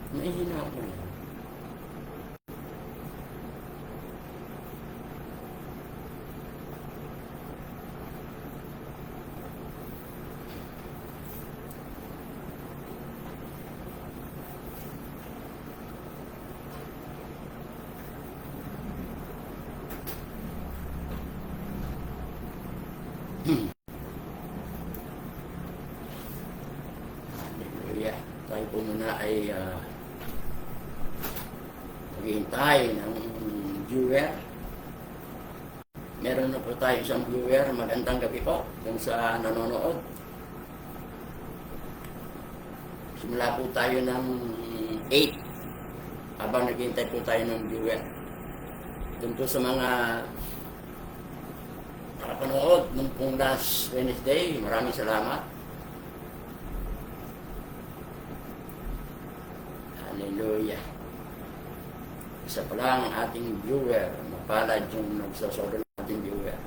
Nahihina ako na. Hallelujah. Tayo po muna ay maghihintay ng viewer. Meron na po tayo isang viewer. Magandang gabi po kung sa nanonood. Simula po tayo ng 8 habang naghihintay po tayo ng viewer. Doon po sa mga nakapanood nung pong last Wednesday, maraming salamat. Hallelujah. Isa pa lang ang ating viewer. Mapalad yung nagsasoro ng ating viewer.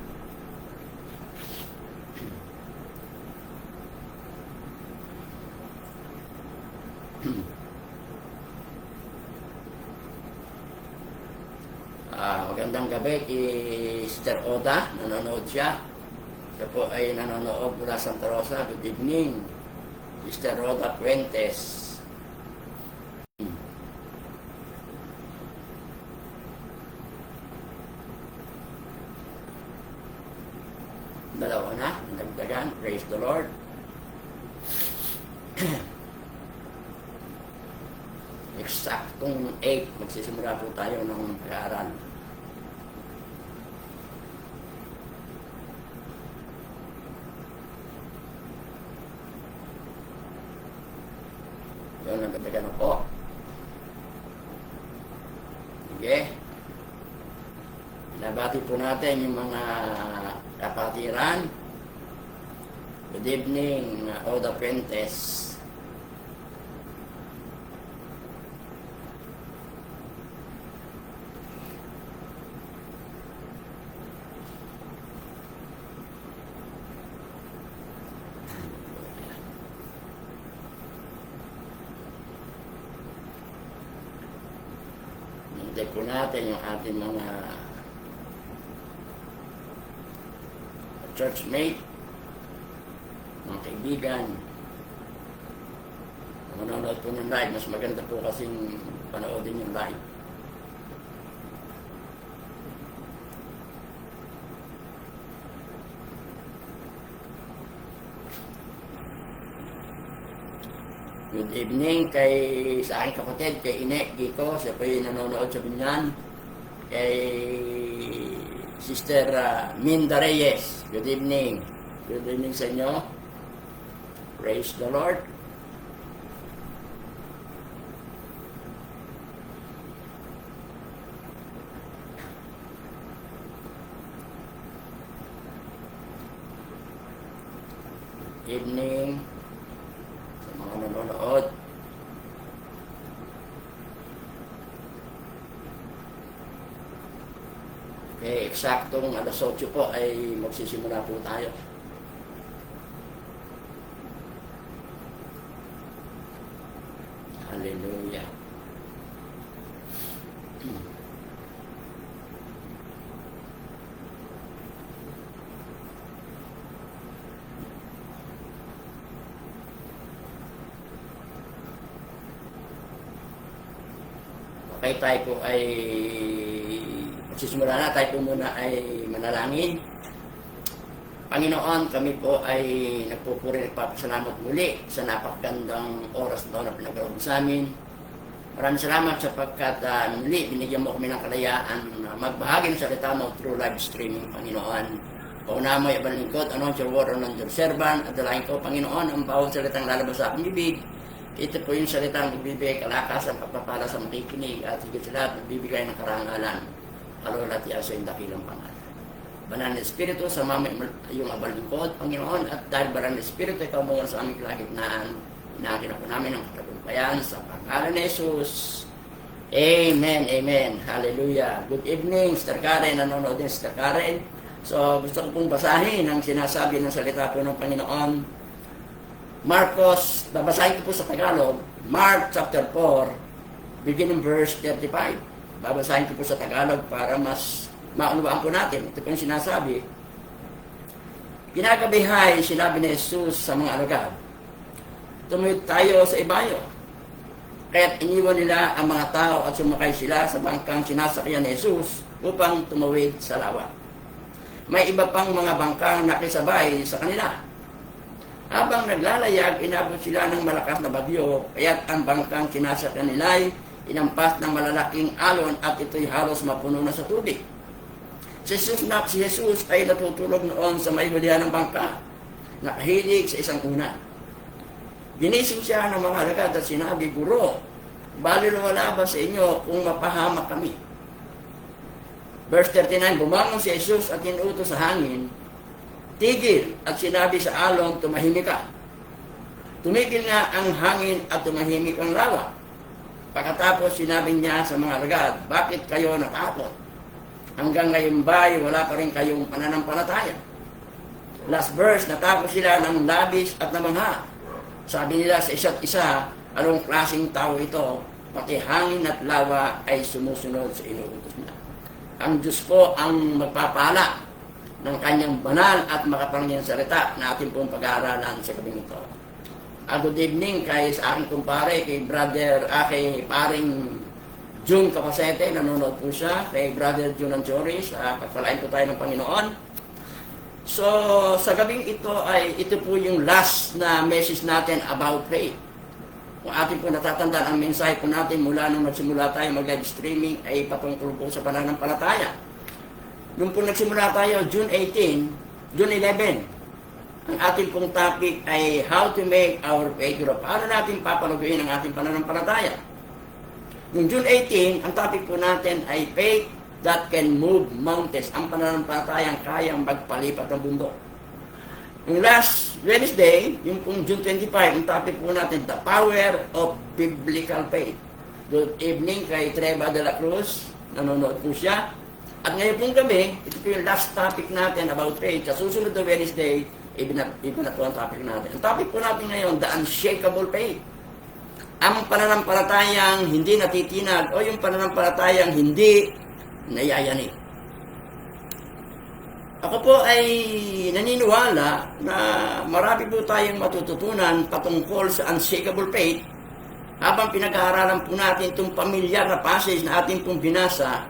Magandang gabi kay Sister Oda. Nanonood siya. Siya po ay nanonood mula Santa Rosa. Good evening, Sister Oda Fuentes. Dalawa na, nagdagan. Praise the Lord. Eksaktong 8, magsisimula po tayo ng pag-aaral. Yun, nagdagan po. Okay. Nabati po natin yung mga kapatiran. Good evening, Oda Fuentes. Hintay po natin yung ating mga churchmate, mga kaibigan. Kung manonood po ng live, mas maganda po kasing panoodin yung live. Good evening kay sa aking kapatid, kay Ine Giko, siya po yung nanonood sa Binyan. Kay Sister Minda Reyes, good evening. Good evening sa inyo. Praise the Lord. Good evening sa mga nanonood. Okay, eksaktong alas 8 po ay magsisimula po tayo. Hallelujah. Okay, tayo po ay magsisimula na. Tayo po muna ay manalangin. Panginoon, kami po ay nagpupuri, nagpapasalamat muli sa napakagandang oras na pinag-aroon sa amin. Maraming salamat sapagkat muli binigyan mo kami ng kalayaan na magbahagi ng salita mo through live streaming, Panginoon. Pauna mo yung balingkod, anoint your word, anoint your servant, at dalahin ko, Panginoon, ang bawat salitang lalabas sa aking bibig. Ito po yung salitang magbibigay kalakas ang pagpapala sa makikinig at higit sa lahat magbibigay ng karangalan. Kalula at yaso yung dakilang pangalan. Banal na Espiritu, sama mo yung abal lingkod, Panginoon, at dahil banal na Espiritu, ikaw mo sa aming kalagitnaan, inakin po namin ang katagumpayan sa pangalan ni Jesus. Amen, amen. Hallelujah. Good evening, Sister Karen. Nanonood din, Sister Karen. So, gusto ko pong basahin ang sinasabi ng salita po ng Panginoon. Marcos, babasahin ko po sa Tagalog, Mark chapter 4, beginning verse 35. Babasahin ko po sa Tagalog para mas maunawaan po natin. Ito po yung sinasabi. Kinagabihay, sinabi ni Jesus sa mga alagad, tumawid tayo sa ibayo. Kaya't iniwan nila ang mga tao at sumakay sila sa bangkang sinasakyan ni Jesus upang tumawid sa lawa. May iba pang mga bangkang nakisabay sa kanila. Habang naglalayag, inabot sila ng malakas na bagyo, kaya't ang bangkang sinasakyan nila ay inampas ng malalaking alon at ito'y halos mapuno na sa tubig. Si Jesus ay natutulog noon sa may hulihan ng bangka, nakahilig sa isang una. Ginising siya ng mga alagad at sinabi, Guro, balilwala ba sa inyo kung mapahamak kami? Verse 39, bumangon si Jesus at inuutos sa hangin, tigil, at sinabi sa alon, tumahimik ka. Tumigil nga ang hangin at tumahimik ang lawa. Pagkatapos sinabi niya sa mga alagad, bakit kayo natakot? Hanggang ngayon ba'y wala pa rin kayong pananampalataya? Last verse, natakot sila ng labis at namangha. Sabi nila sa isa't isa, anong klaseng tao ito? Pati hangin at lawa ay sumusunod sa inuutos niya. Ang Diyos po ang magpapala ng kanyang banal at makapangyarihang salita na ating pong pag-aaralan sa gabing ito. Good evening kay sa aking kumpare, kay kay paring June Capacete, nanonood po siya, kay Brother June Anchoris, pagpalain po tayo ng Panginoon. So, sa gabing ito po yung last na message natin about faith. Kung ating po natatandaan, ang mensahe po natin mula nung nagsimula tayo mag-live streaming ay patungkol po sa pananampalataya. Nung po nagsimula tayo, June 11, ang ating pong topic ay how to make our faith grow. Paano natin papalaguin ang ating pananampalataya? Noong June 18, ang topic po natin ay faith that can move mountains. Ang pananampalatayang kayang magpalipat ng bundok. Yung last Wednesday, yung pong June 25, ang topic po natin, the power of biblical faith. Good evening kay Treva de la Cruz, nanonood po siya. At ngayon pong gabi, ito po yung last topic natin about faith. Sa susunod na Wednesday, iba na po ang topic natin. Ang topic po natin ngayon, the unshakable faith. Ang pananampalatayang hindi natitinag o yung pananampalatayang hindi nayayanig. Ako po ay naniniwala na marami po tayong matututunan patungkol sa unshakable faith habang pinag-aaralan po natin itong pamilyar na passage na ating pong binasa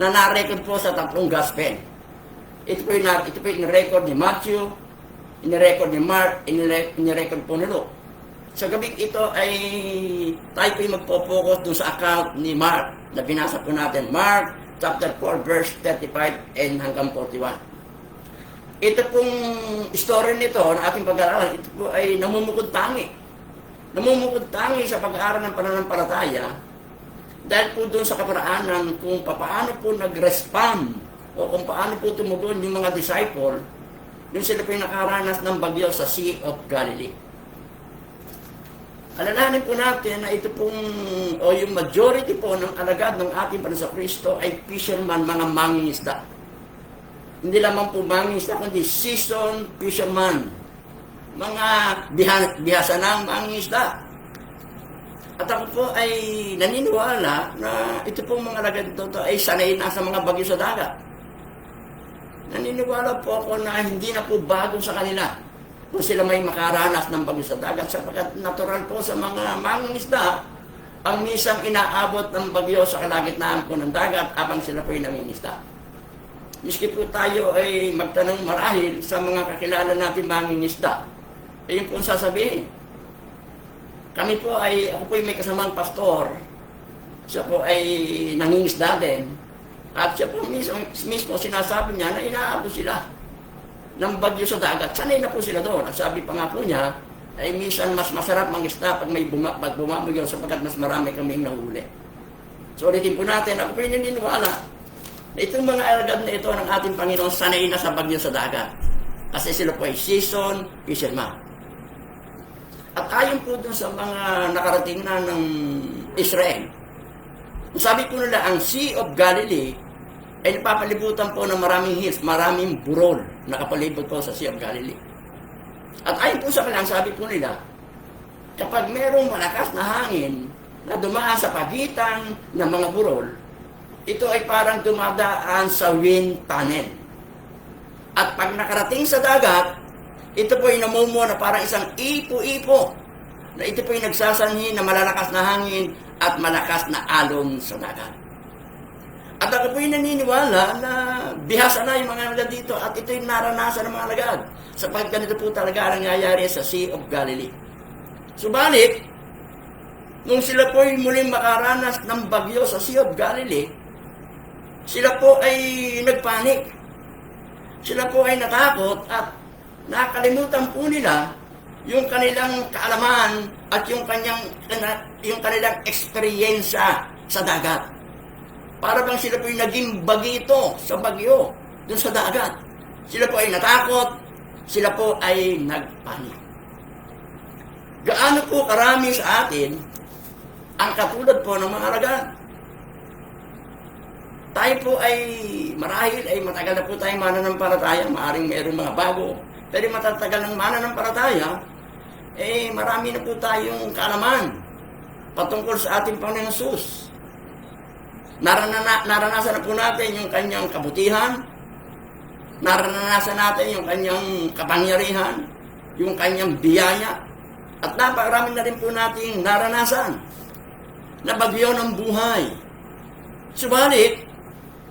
na na-record po sa 3 gospel. Ito po yung record ni Matthew, inirecord ni Mark, inirecord po ni Luke. Sa gabing ito ay tayo po yung magpo-focus dun sa account ni Mark na binasa po natin. Mark chapter 4 verse 35 and hanggang 41. Ito pong story nito na ating pag-aaralan, ito po ay namumukod tangi. Namumukod tangi sa pag-aaral ng pananampalataya dahil po doon sa kaparaanan kung paano po nag-respond o kung paano po tumugon yung mga disciple yung sila po yung nakaranas ng bagyo sa Sea of Galilee. Alalahanin po natin na ito pong, o yung majority po ng alagad ng ating Panginoon Kristo ay fisherman, mga mangingisda. Hindi lamang po mangingisda, kundi seasoned fisherman. Mga bihasa ng mangingisda. At ako po ay naniniwala na ito pong mga alagad ito ay sanay na sa mga bagyo sa dagat. Naniniwala po ako na hindi na po bago sa kanila kung sila may makaranas ng bagyo sa dagat sapagkat natural po sa mga mangingisda ang misang inaabot ng bagyo sa kalagitnaan po ng dagat habang sila po ay nangingisda. Miski po tayo ay magtanong marahil sa mga kakilala natin mangingisda, ayun po ang sasabihin. Ako po ay may kasamang pastor, siya po ay nangingisda din, at siya po mismo sinasabi niya na inaabot sila ng bagyo sa dagat. Sanay na po sila doon. At sabi pa nga po niya, ay minsan mas masarap mangisda pag may bumabagyo sapagkat mas marami kaming nahuli. So ulitin po natin, ako po yung naniniwala na itong mga alagad na ito ng ating Panginoon sanay na sa bagyo sa dagat. Kasi sila po ay seasoned fisherman. At ayon po dun sa mga nakarating na ng Israel, sabi po nila, ang Sea of Galilee ay napapalibutan po ng maraming hills, maraming burol nakapalibot po sa Sea of Galilee. At ayon po sa kanilang sabi po nila, kapag merong malakas na hangin na dumaan sa pagitan ng mga burol, ito ay parang dumadaan sa wind tunnel. At pag nakarating sa dagat, ito po ay namumuo na parang isang ipo-ipo na ito po ay nagsasanhi na malalakas na hangin at malakas na alon sa dagat. At ako po'y naniniwala na bihasa na yung mga alagad dito at ito'y naranasan ng mga alagad sapagkat ganito po talaga ang nangyayari sa Sea of Galilee. Subalit, nung sila po'y muling makaranas ng bagyo sa Sea of Galilee, sila po ay nagpanik. Sila po ay natakot at nakalimutan po nila yung kanilang kaalaman at yung kanilang eksperyensya sa dagat. Para bang sila po ay naging bagito sa bagyo dun sa dagat. Sila po ay natakot, sila po ay nagpanik. Gaano po karami sa atin ang katulad po ng mga alagad? Tayo po ay marahil ay matagal na po tayong mananampalataya, maaaring mayroong mga bago, pero matatagal ng mananampalataya, marami na po tayong kaalaman patungkol sa ating Panginoon Hesus. Naranasan na po natin yung kanyang kabutihan, naranasan natin yung kanyang kapangyarihan, yung kanyang biyaya, at napakarami na rin po nating naranasan na bagyo ng buhay. Subalit,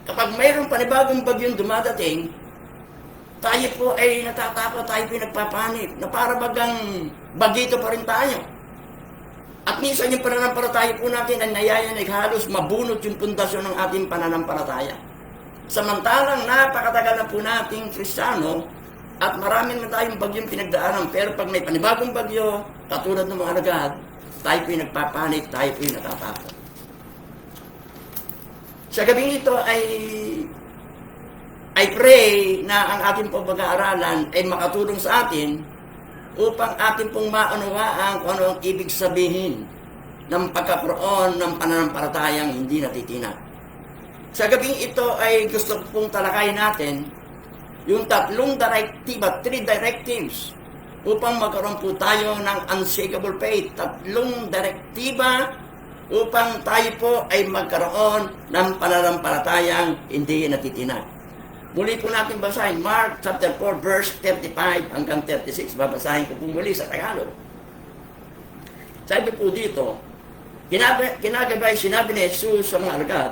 kapag mayroong panibagong bagyong dumadating, tayo po ay natatakot, tayo po ay nagpapanik, na para bagang bagito pa rin tayo. At minsan yung pananampalataya po natin ay nayayanig halos mabunot yung pundasyon ng ating pananampalataya. Samantalang napakatagal na po nating Kristiyano at marami na tayong bagyong pinagdaanan. Pero pag may panibagong bagyo, katulad ng mga alagad, tayo po ay nagpapanik, tayo po ay natatakot. Sa gabing ito I pray na ang ating pag-aaralan ay makatulong sa atin upang atin pong maunawaan kung ano ang ibig sabihin ng pagkakaroon ng pananampalatayang hindi natitinag. Sa gabing ito ay gusto pong talakayin natin yung tatlong direktiba, 3 directives upang magkaroon po tayo ng unshakable faith. Tatlong direktiba upang tayo po ay magkaroon ng pananampalatayang hindi natitinag. Muli po natin basahin Mark chapter 4 verse 35 hanggang 36. Babasahin ko po muli sa Tagalog. Sabi po dito, kinagabay sinabi ni Jesus sa mga alagad,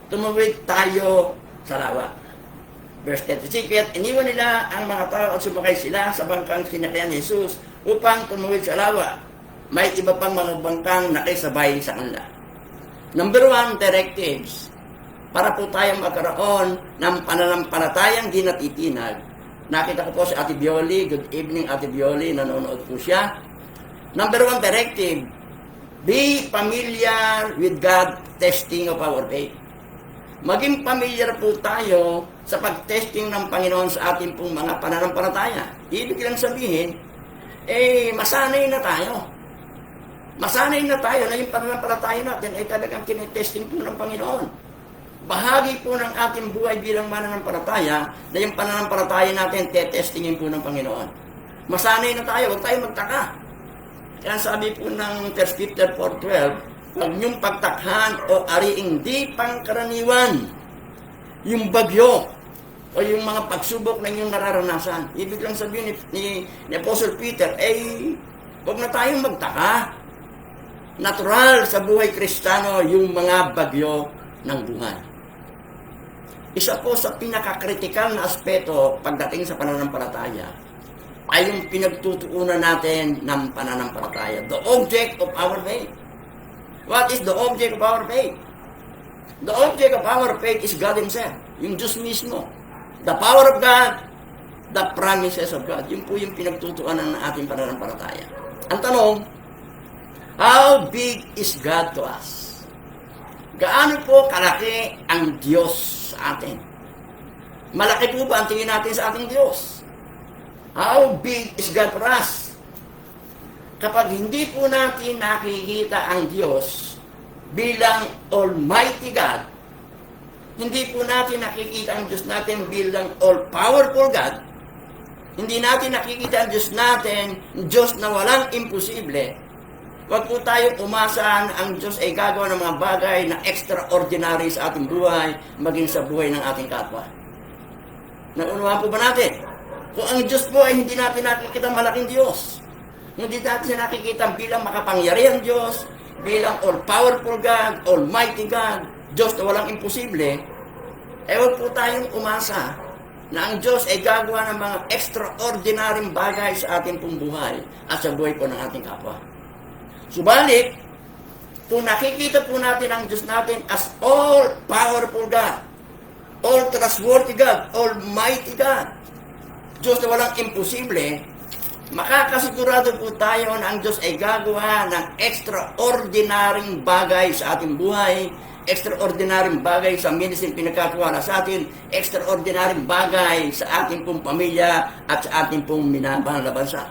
tumawid tayo sa lawa. Verse 36, kaya't iniwan nila ang mga tao at sumakay sila sa bangkang sinakyan ni Jesus upang tumawid sa lawa. May iba pang mga bangkang nakisabay sa kanila. Number 1, directives. Para po tayong magkaroon ng pananampalatayang di natitinag. Nakita ko po si Ate Bioli. Good evening, Ate Bioli. Nanonood po siya. Number 1 directive, be familiar with God testing of our faith. Maging familiar po tayo sa pag-testing ng Panginoon sa ating pong mga pananampalataya. Ibig lang sabihin, masanay na tayo. Masanay na tayo na yung pananampalataya natin ay talagang kinetesting po ng Panginoon. Bahagi po ng ating buhay bilang mananampalataya na yung pananampalataya natin tetestingin po ng Panginoon. Masanay na tayo, huwag tayo magtaka. Kaya sabi po ng 1 Peter 4:12, huwag niyong pagtakhan o ariing di pangkaraniwan yung bagyo o yung mga pagsubok na inyong nararanasan. Ibig lang sabihin ni Apostle Peter, huwag na tayong magtaka. Natural sa buhay Kristiyano yung mga bagyo ng buhay. Isa po sa pinakakritikal na aspeto pagdating sa pananampalataya ay yung pinagtutuunan natin ng pananampalataya. The object of our faith. What is the object of our faith? The object of our faith is God Himself. Yung Diyos mismo. The power of God, the promises of God. Yun po yung pinagtutuunan ng ating pananampalataya. Ang tanong, how big is God to us? Gaano po kalaki ang Diyos sa atin? Malaki po ba ang tingin natin sa ating Diyos? How big is God for us? Kapag hindi po natin nakikita ang Diyos bilang Almighty God, hindi po natin nakikita ang Diyos natin bilang all-powerful God, hindi natin nakikita ang Diyos natin, Diyos na walang imposible, huwag po tayong umasa na ang Diyos ay gagawa ng mga bagay na extraordinary sa ating buhay, maging sa buhay ng ating kapwa. Naunawaan po ba natin? Kung ang Diyos po ay hindi natin nakikita malaking Diyos, hindi natin nakikita bilang makapangyarihang Diyos, bilang all-powerful God, almighty God, Diyos na walang imposible, eh huwag po tayong umasa na ang Diyos ay gagawa ng mga extraordinary bagay sa ating pong buhay at sa buhay po ng ating kapwa. Subalit, kung nakikita po natin ang Diyos natin as all-powerful God, all-trustworthy God, almighty God, Diyos na walang imposible, makakasigurado po tayo na ang Diyos ay gagawa ng extraordinary bagay sa ating buhay, extraordinary bagay sa ministry pinagkatiwala sa atin, extraordinary bagay sa ating pong pamilya at sa ating pong minamahal na bansa.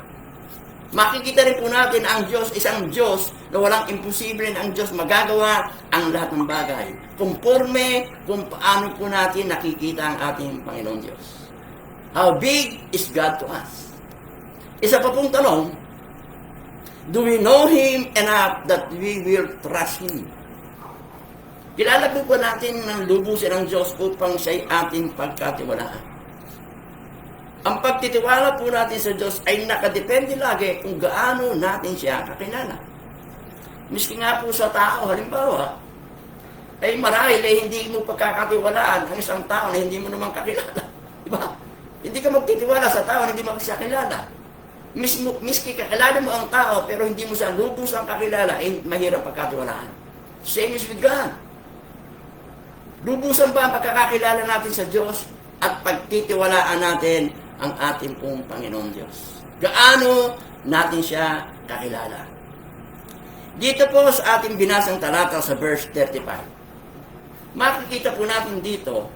Makikita rin po natin ang Diyos, isang Diyos na walang imposible na ang Diyos magagawa ang lahat ng bagay. Conforme kung paano po natin nakikita ang ating Panginoon Diyos. How big is God to us? Isa pa pong tanong, do we know Him enough that we will trust Him? Kilala po ba natin ng lubusin ng Diyos upang siya'y ating pagkatiwalaan? Ang pagtitiwala po natin sa Diyos ay nakadepende lagi kung gaano natin siya kakilala. Miski nga po sa tao, halimbawa, ay marahil ay hindi mo pagkakatiwalaan ang isang tao na hindi mo naman kakilala. Diba? Hindi ka magtitiwala sa tao na hindi mo siya kilala. Miski kakilala mo ang tao pero hindi mo siya lubos ang kakilala, ay mahirap pagkatiwalaan. Same is with God. Lubusan ba ang pagkakakilala natin sa Diyos at pagtitiwalaan natin ang ating pong Panginoon Diyos? Gaano natin siya kakilala? Dito po sa ating binasang talata sa verse 35, makikita po natin dito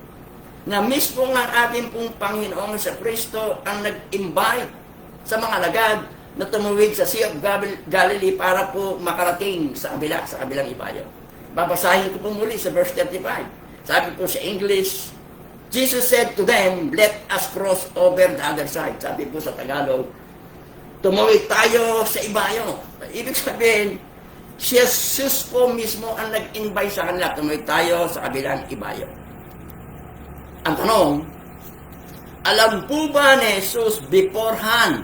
na mismo ang ating pong Panginoong sa Kristo ang nag-invite sa mga lagad na tumuwid sa Sea of Galilee para po makarating sa kabilang ibayo. Babasahin ko po muli sa verse 35. Sabi po sa English, Jesus said to them, let us cross over the other side. Sabi po sa Tagalog, tumuwid tayo sa ibayo. Ibig sabihin, si Jesus po mismo ang nag-invite sa kanila, tumuwid tayo sa kabilang ibayo. Ang tanong, alam po ba ni Jesus beforehand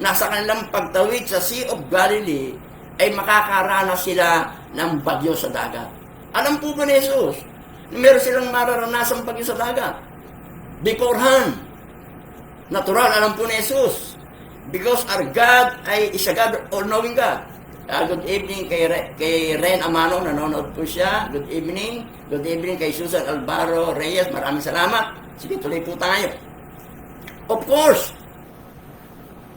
na sa kanilang pagtawid sa Sea of Galilee ay makakaranas sila ng bagyo sa dagat? Alam po ba ni Jesus na meron silang mararanasang bagyo sa dagat? Beforehand. Natural, alam po ni Jesus. Because our God ay is a God, all-knowing God. Good evening kay Ren Amano, nanonood po siya. Good evening. Good evening kay Susan Alvaro Reyes. Maraming salamat. Sige, tuloy po tayo. Of course,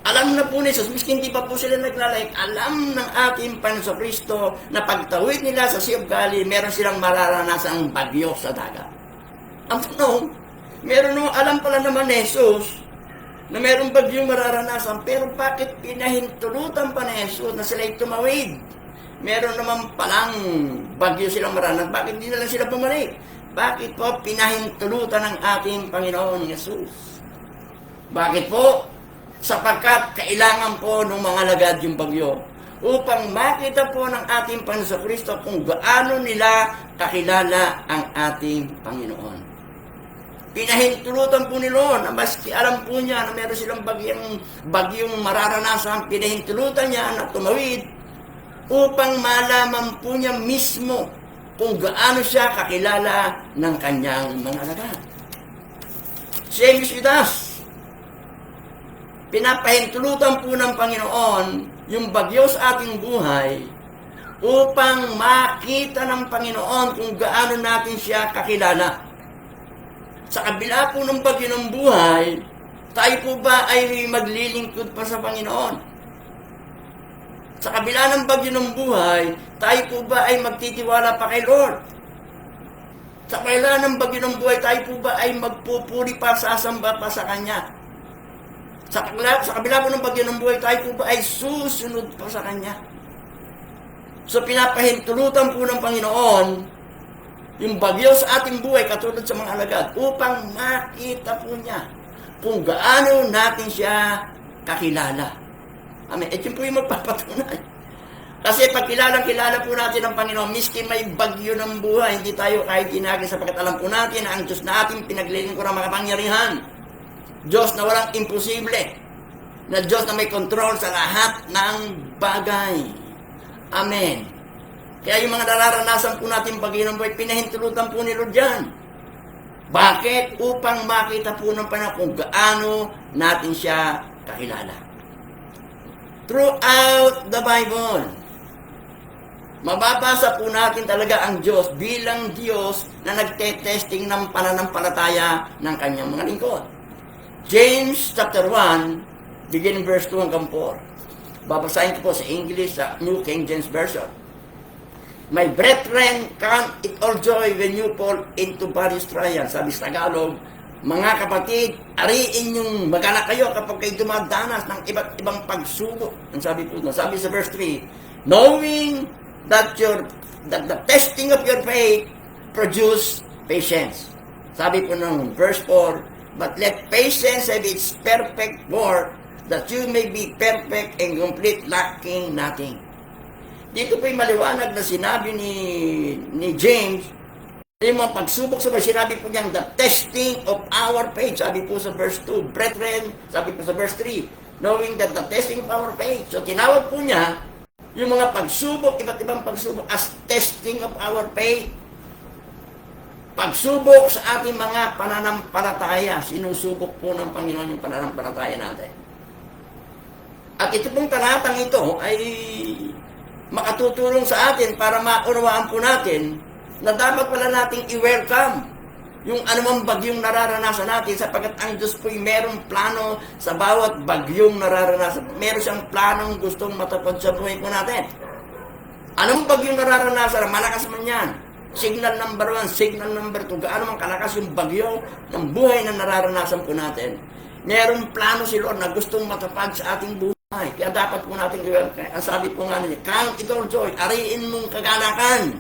alam na po ni Jesus, miski hindi pa po sila naglalike, alam ng ating Panginoon Kristo na pagtawid nila sa Sea of Galilee, meron silang mararanasang bagyo sa dagat. Ang tanong, alam pala naman ni Jesus na merong bagyong mararanasan, pero bakit pinahintulutan pa ni Jesus na sila'y tumawid? Meron naman palang bagyo silang maranasan, bakit hindi na lang sila bumalik? Bakit po pinahintulutan ng ating Panginoon Jesus? Bakit po? Sapagkat kailangan po ng mga lagad yung bagyo upang makita po ng ating Panginoon Kristo kung gaano nila kakilala ang ating Panginoon. Pinahintulutan po ni Lord na maski alam po niya na meron silang bagyong mararanasan, pinahintulutan niya na tumawid upang malaman po niya mismo kung gaano siya kakilala ng kanyang mga lagad. Same is with us. Pinapahintulutan po ng Panginoon yung bagyo sa ating buhay upang makita ng Panginoon kung gaano natin siya kakilala. Sa kabila po ng bagyo ng buhay, tayo po ba ay maglilingkod pa sa Panginoon? Sa kabila ng bagyo ng buhay, tayo po ba ay magtitiwala pa kay Lord? Sa kabila ng bagyo ng buhay, tayo po ba ay magpupuri pa, sasamba pa sa Kanya? Sa kabila po ng bagyo ng buhay, tayo po ba ay susunod pa sa Kanya? So pinapahintulutan po ng Panginoon yung bagyo sa ating buhay katulad sa mga alagad upang makita po niya kung gaano natin siya kakilala. Amen. Ito po yung magpapatunay. Kasi pag kilala po natin ang Panginoon, miski may bagyo ng buhay, hindi tayo kahit ginagin sapagkat alam po natin na ang Diyos natin pinaglilingkuran ng makapangyarihan. Diyos na walang imposible. Na Diyos na may control sa lahat ng bagay. Amen. Kaya yung mga nararanasan po natin bagay ng buhay, pinahintulutan po ni Lord yan. Bakit? Upang makita po ng Panginoon kung gaano natin siya kakilala. Throughout the Bible, mababasa po natin talaga ang Diyos bilang Diyos na nagte-testing ng pananampalataya ng kanyang mga lingkod. James chapter 1, beginning verse 2 hanggang 4. Babasahin ko po sa English, sa New King James Version. My brethren, count it all joy when you fall into various trials. Sabi sa Tagalog, mga kapatid, ariin yung magala kayo kapag kayo dumadanas ng iba't ibang pagsubok. Ang sabi po, sabi sa verse 3, knowing that the testing of your faith produce patience. Sabi po ng verse 4, but let patience have its perfect work, that you may be perfect and complete, lacking nothing. Dito po'y maliwanag na sinabi ni James, yung mga pagsubok sa sinabi po niyang the testing of our faith. Sabi po sa verse 2, brethren, sabi po sa verse 3, knowing that the testing of our faith. So tinawag po niya yung mga pagsubok, iba't ibang pagsubok as testing of our faith. Pagsubok sa ating mga pananampalataya. Sinusubok po ng Panginoon yung pananampalataya natin. At ito pong talatang ito ay makatutulong sa atin para maunawaan po natin na dapat pala nating i-welcome yung anumang bagyong nararanasan natin sapagkat ang Diyos po'y merong plano sa bawat bagyong nararanasan. Meron siyang planong gustong matapad sa buhay po natin. Anong bagyong nararanasan? Malakas man yan. Signal number 1, signal number 2. Gaano man kalakas yung bagyo ng buhay na nararanasan po natin. Merong plano si Lord na gustong matapad sa ating buhay. Kaya dapat po natin i-welcome. Ang sabi po nga niya, count it all joy. Ariin mong kagalakan.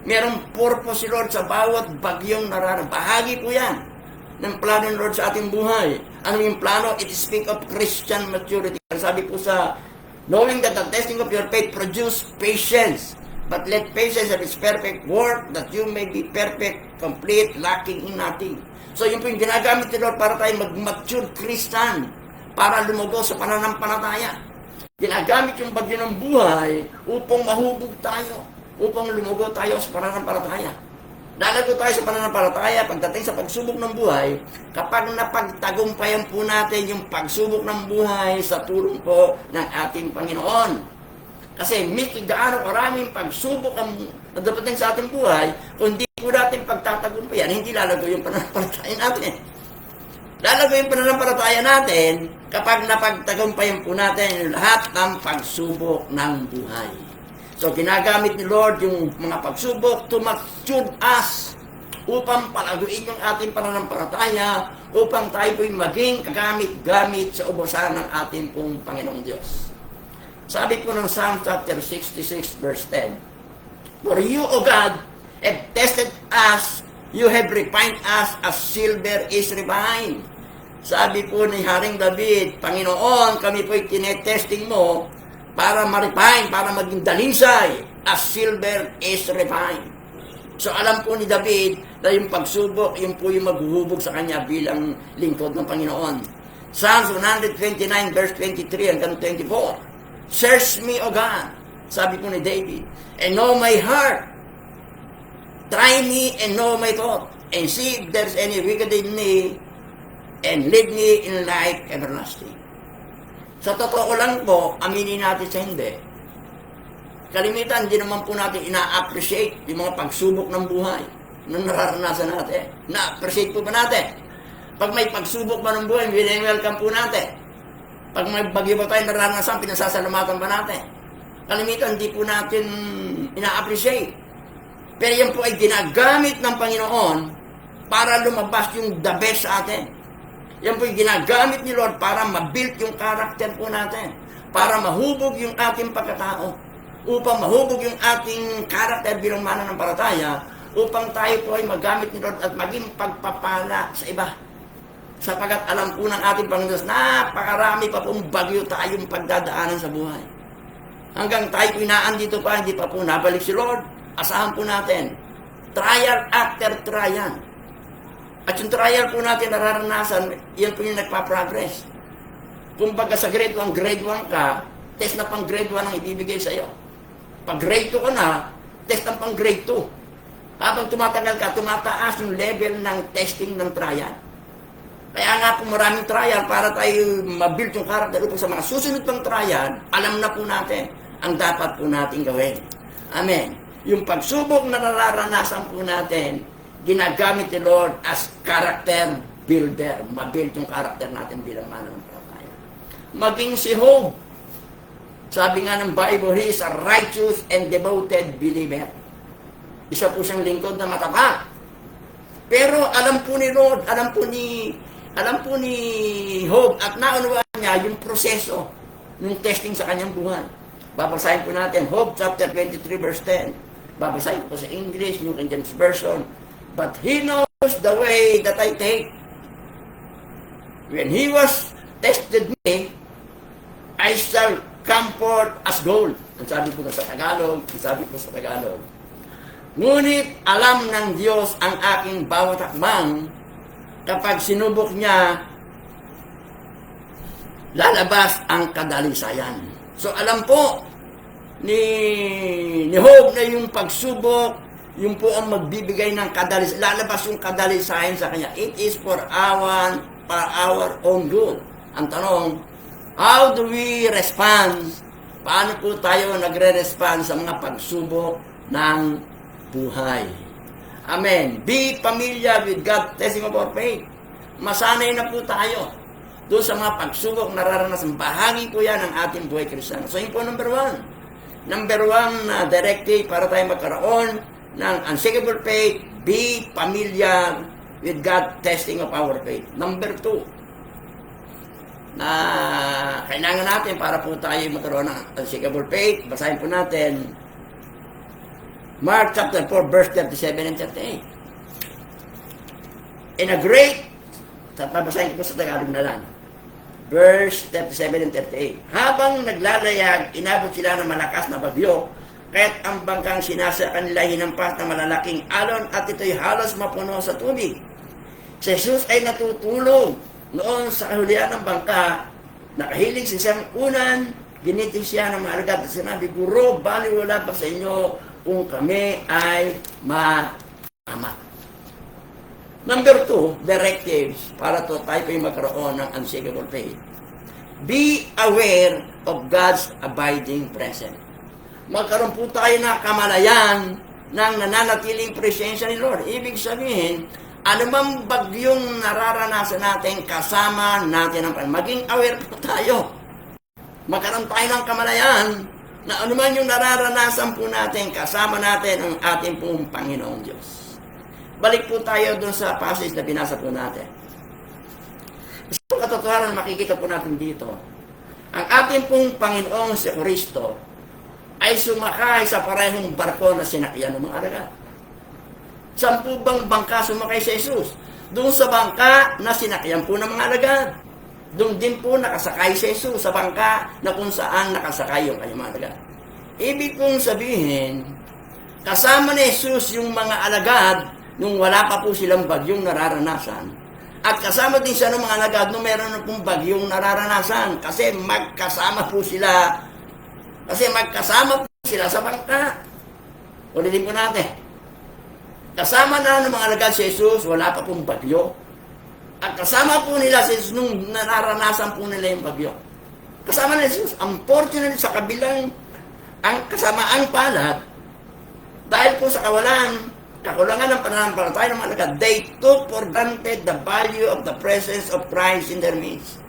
Merong purpose si Lord sa bawat bagyong nararanasan. Bahagi po yan ng plano ng Lord sa ating buhay. Ano yung plano? It speaks of Christian maturity. Sabi po sa, knowing that the testing of your faith produce patience, but let patience have its perfect work, that you may be perfect, complete, lacking in nothing. So yun po yung ginagamit ni Lord para tayo mag-mature Christian, para lumago sa pananampalataya. Ginagamit yung bagyo ng buhay upang mahubog tayo, upang lumago tayo sa pananampalataya. Lalago tayo sa pananampalataya pagdating sa pagsubok ng buhay, kapag napagtagumpayan po natin yung pagsubok ng buhay sa tulong po ng ating Panginoon. Kasi miki gaano karaming pagsubok ang nadapating sa ating buhay, kung di po natin pagtatagumpayan, hindi lalago yung pananampalataya natin. Lalago yung pananampalataya natin kapag napagtagumpayan po natin lahat ng pagsubok ng buhay. So, ginagamit ni Lord yung mga pagsubok to mature us upang palaguin yung ating pananampalataya, upang tayo po'y maging kagamit-gamit sa ubusan ng ating pong Panginoong Diyos. Sabi po ng Psalm chapter 66 verse 10, for you, O God, have tested us, you have refined us as silver is refined. Sabi po ni Haring David, Panginoon, kami po'y tinetesting mo para ma-refine, para maging dalisay, as silver is refined. So alam po ni David na yung pagsubok, yung po yung maghuhubog sa kanya bilang lingkod ng Panginoon. Psalms 129 verse 23 hanggang 24. Search me, O God, sabi po ni David, and know my heart. Try me and know my thought, and see if there's any wicked in me, and lead me in life everlasting. Sa totoo lang po, aminin natin sa hindi. Kalimitan, hindi naman po natin ina-appreciate yung mga pagsubok ng buhay na nararanasan natin. Na-appreciate po ba natin? Pag may pagsubok ba ng buhay, welcome po natin. Pag may bagyo ba tayo nararanasan, pinasasalamatan ba natin? Kalimitan, hindi po natin ina-appreciate. Pero yan po ay ginagamit ng Panginoon para lumabas yung the best sa atin. Yan po yung ginagamit ni Lord para ma-build yung karakter po natin. Para mahubog yung ating pagkatao. Upang mahubog yung ating karakter bilang mananampalataya. Upang tayo po ay magamit ni Lord at maging pagpapala sa iba. Sapagat alam po ng ating Panginoon, napakarami pa pong bagyo tayong pagdadaanan sa buhay. Hanggang tayo pinaan dito pa, hindi pa po nabalik si Lord. Asahan po natin, trial after trial. At yung trial po natin nararanasan, yan po yung nagpa-progress. Kumbaga sa grade 1 ka, test na pang grade 1 ang ibibigay sa iyo. Pag grade 2 ka na, test na pang grade 2. Habang tumatagal ka, tumataas yung level ng testing ng trial. Kaya nga po maraming trial para tayo mabuild yung character upang sa mga susunod pang trial, alam na po natin ang dapat po natin gawin. Amen. Yung pagsubok na nararanasan po natin, ginagamit ni Lord as character builder. Mabuild yung character natin bilang mananampalataya. Maging si Job. Sabi nga ng Bible, he is a righteous and devoted believer. Isa po siyang lingkod na matapat. Pero alam po ni Lord, alam po ni Job at naunawaan niya yung proseso ng testing sa kanyang buhay. Babasahin po natin Job chapter 23 verse 10. Babasahin po sa English, New King James Version. But he knows the way that I take. When he was tested me, I shall come forth as gold. Ang sabi po sa Tagalog, ngunit alam ng Diyos ang aking bawat hakbang. Kapag sinubok niya, lalabas ang kadalisayan. So alam po ni Job na yung pagsubok, yung po ang magbibigay ng kadalisayan, lalabas yung kadalisayan sa kanya. It is for our own good. Ang tanong, how do we respond? Paano po tayo nagre-respond sa mga pagsubok ng buhay? Amen. Be familiar with God's testing of our faith. Masanay na po tayo doon sa mga pagsubok nararanasan. Bahagi po yan ng ating buhay Kristiyano. So yun po number 1. Number 1 na directive para tayo magkaroon ng unshakable faith, be familiar with God's testing of our faith. Number 2 na kailangan natin para po tayo magkaroon ng unshakable faith, basahin po natin Mark chapter 4 verse 37 and 38. In a great, babasahin ko sa Tagalog na lang, verse 37 and 38. Habang naglalayag, inabot sila ng malakas na bagyo, kaya't ang bangkang sinasa kanila hinampas ng malalaking alon at ito'y halos mapuno sa tubig. Si Jesus ay natutulog noon sa kahulian ng bangka, nakahilig sa isang unan, giniting siya ng maalagat at sinabi, Guro, baliwala ba sa inyo kung kami ay matama? Number 2, directives para to tayo ay magkaroon ng unshakable faith. Be aware of God's abiding presence. Magkaroon po tayo ng kamalayan ng nananatiling presensya ni Lord. Ibig sabihin, anumang bagyong nararanasan natin, kasama natin ang Panginoon. Maging aware po tayo. Magkaroon tayo ng kamalayan na anuman yung nararanasan po natin, kasama natin ang ating pong Panginoong Diyos. Balik po tayo doon sa passage na binasa po natin. Isang katotohanan na makikita po natin dito, ang ating pong Panginoong si Kristo ay sumakay sa parehong barko na sinakyan ng mga alagad. 10 bangka sumakay si Jesus. Doon sa bangka na sinakyan po ng mga alagad. Doon din po nakasakay si Jesus sa bangka na kung saan nakasakay yung kanyang mga alagad. Ibig kong sabihin, kasama ni Jesus yung mga alagad nung wala pa po silang bagyong nararanasan. At kasama din siya ng mga alagad nung meron na pong bagyong nararanasan. Kasi magkasama po sila sa bangka. Ulitin po natin. Kasama na ng mga alagad si Jesus, wala pa pong bagyo. At kasama po nila si Jesus nung nararanasan po nila yung bagyo. Kasama nila si Jesus. Unfortunately, sa kabilang ang kasamaang palad, dahil po sa kakulangan ng pananampalataya ng mga alagad, they took for granted the value of the presence of Christ in their midst.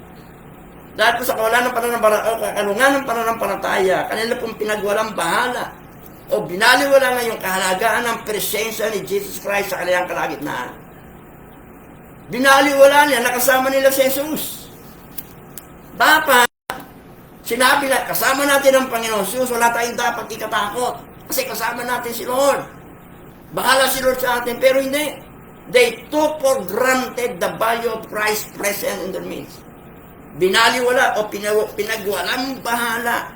Dahil po sa kakulangan ng pananampalataya, kanila pong pinagwalang bahala o binaliwala na yung kahalagaan ng presensya ni Jesus Christ sa kanilang kalagitnaan. Binaliwala niya, nakasama nila si Jesus. Dapat, sinabi na, kasama natin ang Panginoon Jesus, wala tayong dapat ikatakot. Kasi kasama natin si Lord. Bahala si Lord sa atin, pero hindi. They took for granted the value of Christ's presence in their midst. Binaliwala o pinagwalang bahala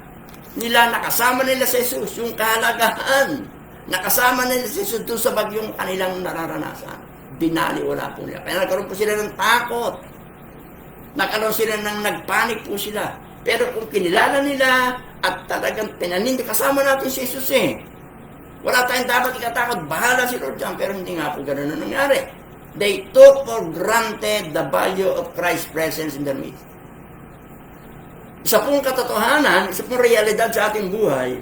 nila, nakasama nila si Jesus, yung kahalagahan, nakasama nila si Jesus doon sa bagyong kanilang nararanasan. Binaliwala po nila. Kaya nagkaroon po sila ng takot. Nagkaroon sila ng nagpanik po sila. Pero kung kinilala nila at talagang pinanindig, kasama natin si Jesus eh. Wala tayong dapat ikatakot, bahala si Lord dyan. Pero hindi nga po ganoon ang nangyari. They took for granted the value of Christ's presence in their midst. Isa pong katotohanan, isa pong realidad sa ating buhay,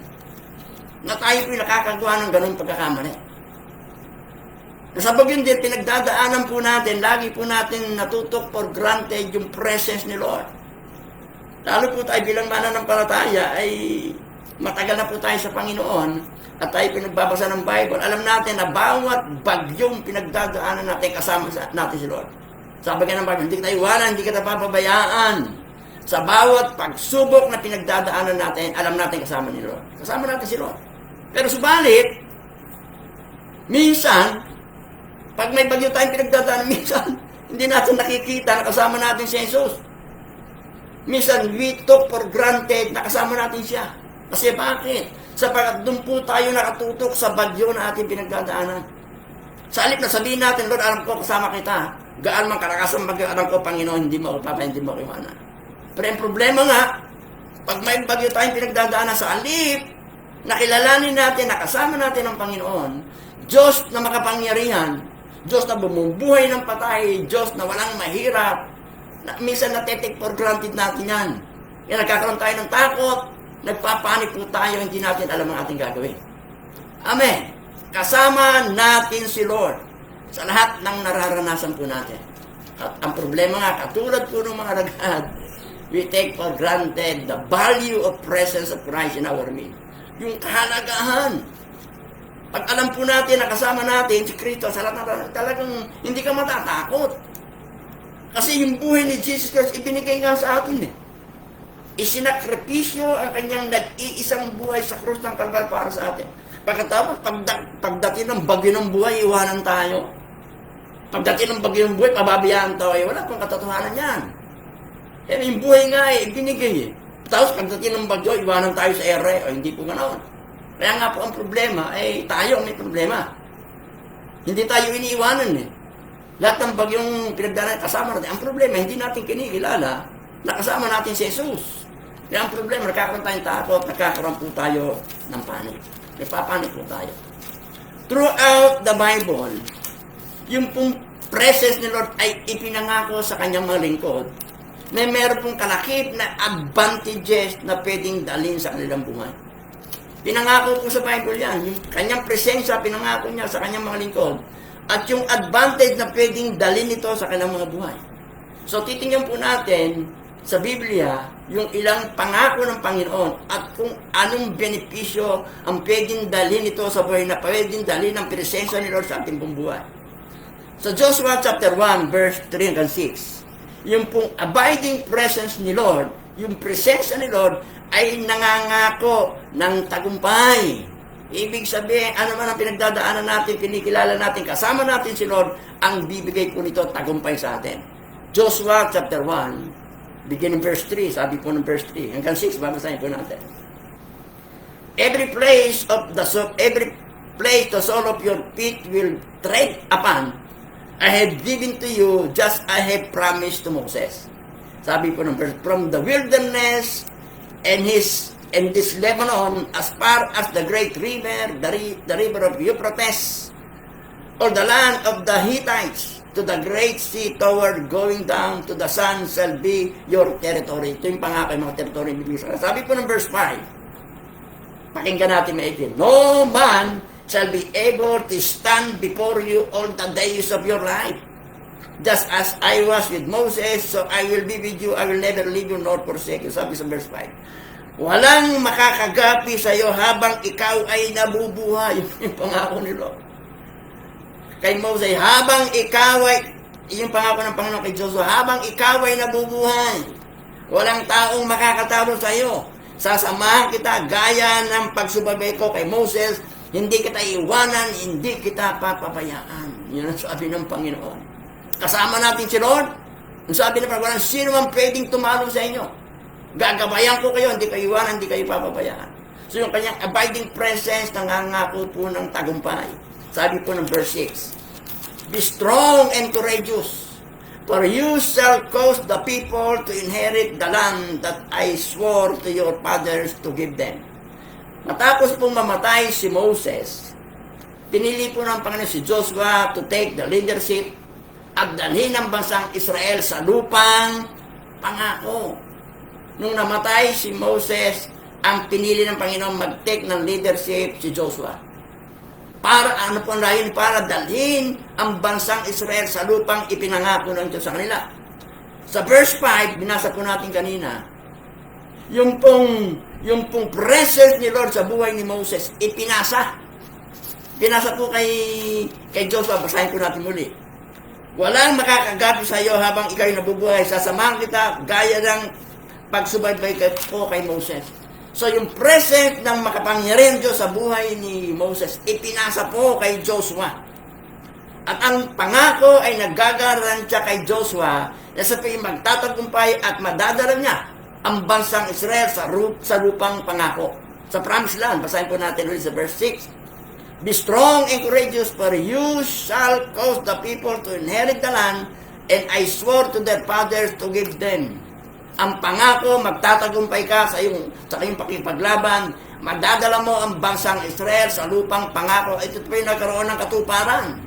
na tayo po'y nakakagawa ng ganong pagkakamali. Sa bagay din, pinagdadaanan po natin, lagi po natin natutok for granted yung presence ni Lord. Lalo po tayo bilang mananampalataya ay matagal na po tayo sa Panginoon at tayo pinagbabasa ng Bible. Alam natin na bawat bagyong pinagdadaanan natin, kasama natin si Lord. Sabi nga ng Bible, hindi kita iwanan, hindi kita papabayaan. Sa bawat pagsubok na pinagdadaanan natin, alam natin kasama ni Lord. Kasama natin si Lord. Pero subalit, minsan, pag may bagyo tayong pinagdadaanan, minsan, hindi natin nakikita na kasama natin si Jesus. Minsan, we took for granted na kasama natin siya. Kasi bakit? Sapagat doon po tayo nakatutok sa bagyo na ating pinagdadaanan. Sa halip na sabihin natin, Lord, alam ko, kasama kita. Gaan man karakas ang bagyo, alam ko, Panginoon, hindi mo ako papayin, hindi mo ako iwanan. Pero ang problema nga, pag may bagyo tayong pinagdadaanan sa halip, nakilalanin natin, nakasama natin ang Panginoon, Diyos na makapangyarihan, Diyos na bumubuhay ng patay, Diyos na walang mahirap, na minsan natitake for granted natin yan. Kaya nagkakaroon tayo ng takot, nagpapanik po tayo, hindi natin alam ang ating gagawin. Amen. Kasama natin si Lord sa lahat ng nararanasan po natin. At ang problema nga, katulad po ng mga ragad, we take for granted the value of presence of Christ in our midst. Yung kahalagahan. Pag alam po natin na kasama natin si Kristo sa lahat, talagang hindi ka matatakot. Kasi yung buhay ni Jesus Christ, ibinigay nga sa atin eh. Isinakripisyo ang kanyang nag-iisang buhay sa krus ng Kalbar para sa atin. Pagkatapos, pagdating ng bagyo ng buhay, iwanan tayo. Pagdating ng bagyo ng buhay, pababayaan tayo. Wala pang katotohanan yan. Eh, yung buhay nga eh, ibinigay eh. Tapos pagdating ng bagyo, iwanan tayo sa ere. O hindi po ganoon. Kaya nga po ang problema, eh tayo may problema. Hindi tayo iniiwanan eh. Lahat ng bagyong pinagdaanan kasama natin. Ang problema, hindi natin kinikilala na kasama natin si Jesus. Kaya ang problema, nagkakaroon tayong takot, nagkakaroon po tayo ng panik. Nagpapanik po tayo. Throughout the Bible, yung pong presence ni Lord ay ipinangako sa kanyang mga lingkod na meron pong kalakip na advantages na pwedeng dalhin sa kanilang buhay. Pinangako po sa Bible yan. Yung kanyang presensya, pinangako niya sa kanyang mga lingkod. At yung advantage na pwedeng dalhin nito sa kanilang mga buhay. So, titingnan po natin sa Biblia yung ilang pangako ng Panginoon at kung anong benepisyo ang pwedeng dalhin nito sa buhay na pwedeng dalhin ang presensya ni Lord sa ating buhay. Sa Joshua chapter 1, verse 3 hanggang 6, yung pong abiding presence ni Lord, yung presensya ni Lord ay nangangako ng tagumpay. Ibig sabihin, ano man ang pinagdadaanan natin, kinikilala natin, kasama natin si Lord, ang bibigay po nito tagumpay sa atin. Joshua chapter 1, beginning verse 3, sabi po ng verse 3, hanggang 6, babasahin po natin. Every place the sole of your feet will tread upon, I have given to you, just I have promised to Moses. Sabi po ng verse, from the wilderness and this Lebanon, as far as the great river, the river of Euphrates, or the land of the Hittites, to the great sea toward going down to the sun shall be your territory. Ito yung pangako yung mga territory ni Biblia. Sabi po ng verse 5, pakinggan natin maigil. No man shall be able to stand before you all the days of your life. Just as I was with Moses, so I will be with you. I will never leave you nor forsake you. Sabi sa verse 5. Walang makakagapi sa iyo habang ikaw ay nabubuhay. Yung pangako ni Lord. Kay Moses, habang ikaw ay, yung pangako ng Panginoon kay Joshua, habang ikaw ay nabubuhay, walang taong makakatalo sa iyo. Sasamahan kita gaya ng pagsubaybay ko kay Moses, hindi kita iwanan, hindi kita papabayaan. Yun ang sabi ng Panginoon. Kasama natin si Lord. Ang sabi ng Panginoon, walang sino man pwedeng tumalo sa inyo. Gagabayan ko kayo, hindi kayo iwanan, hindi kayo papabayaan. So yung kanyang abiding presence, nangangako po ng tagumpay. Sabi po ng verse 6, Be strong and courageous, for you shall cause the people to inherit the land that I swore to your fathers to give them. Matapos pong mamatay si Moses, pinili po ng Panginoon si Joshua to take the leadership at dalhin ang bansang Israel sa lupang pangako. Nung namatay si Moses, ang pinili ng Panginoon mag-take ng leadership si Joshua. Para ano po ang layon? Para dalhin ang bansang Israel sa lupang ipinangako ng Diyos sa kanila. Sa verse 5, binasa po natin kanina, yung pong presence ni Lord sa buhay ni Moses, ipinasa. Pinasa po kay Joshua, basahin po natin muli. Walang makakagapi sa iyo habang ikaw'y nabubuhay. Sasamahan kita gaya ng pagsubaybay ko kay Moses. So yung present ng makapangyarihan Diyos sa buhay ni Moses, ipinasa po kay Joshua. At ang pangako ay naggagarantiya kay Joshua na sa tuwing magtatagumpay at madadala niya ang bansang Israel sa lupang pangako. Sa promised land, basahin po natin ulit sa verse 6. Be strong and courageous, for you shall cause the people to inherit the land, and I swore to their fathers to give them. Ang pangako, magtatagumpay ka sa iyong pakipaglaban, madadala mo ang bansang Israel sa lupang pangako. Ito po yung nagkaroon ng katuparan.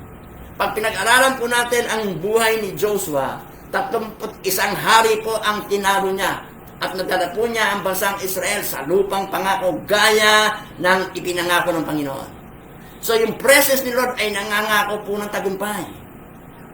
Pag pinag-aralan po natin ang buhay ni Joshua, 31 hari po ang tinalo niya. At nadala po niya ang bansang Israel sa lupang pangako gaya ng ipinangako ng Panginoon. So yung presence ni Lord ay nangangako po ng tagumpay.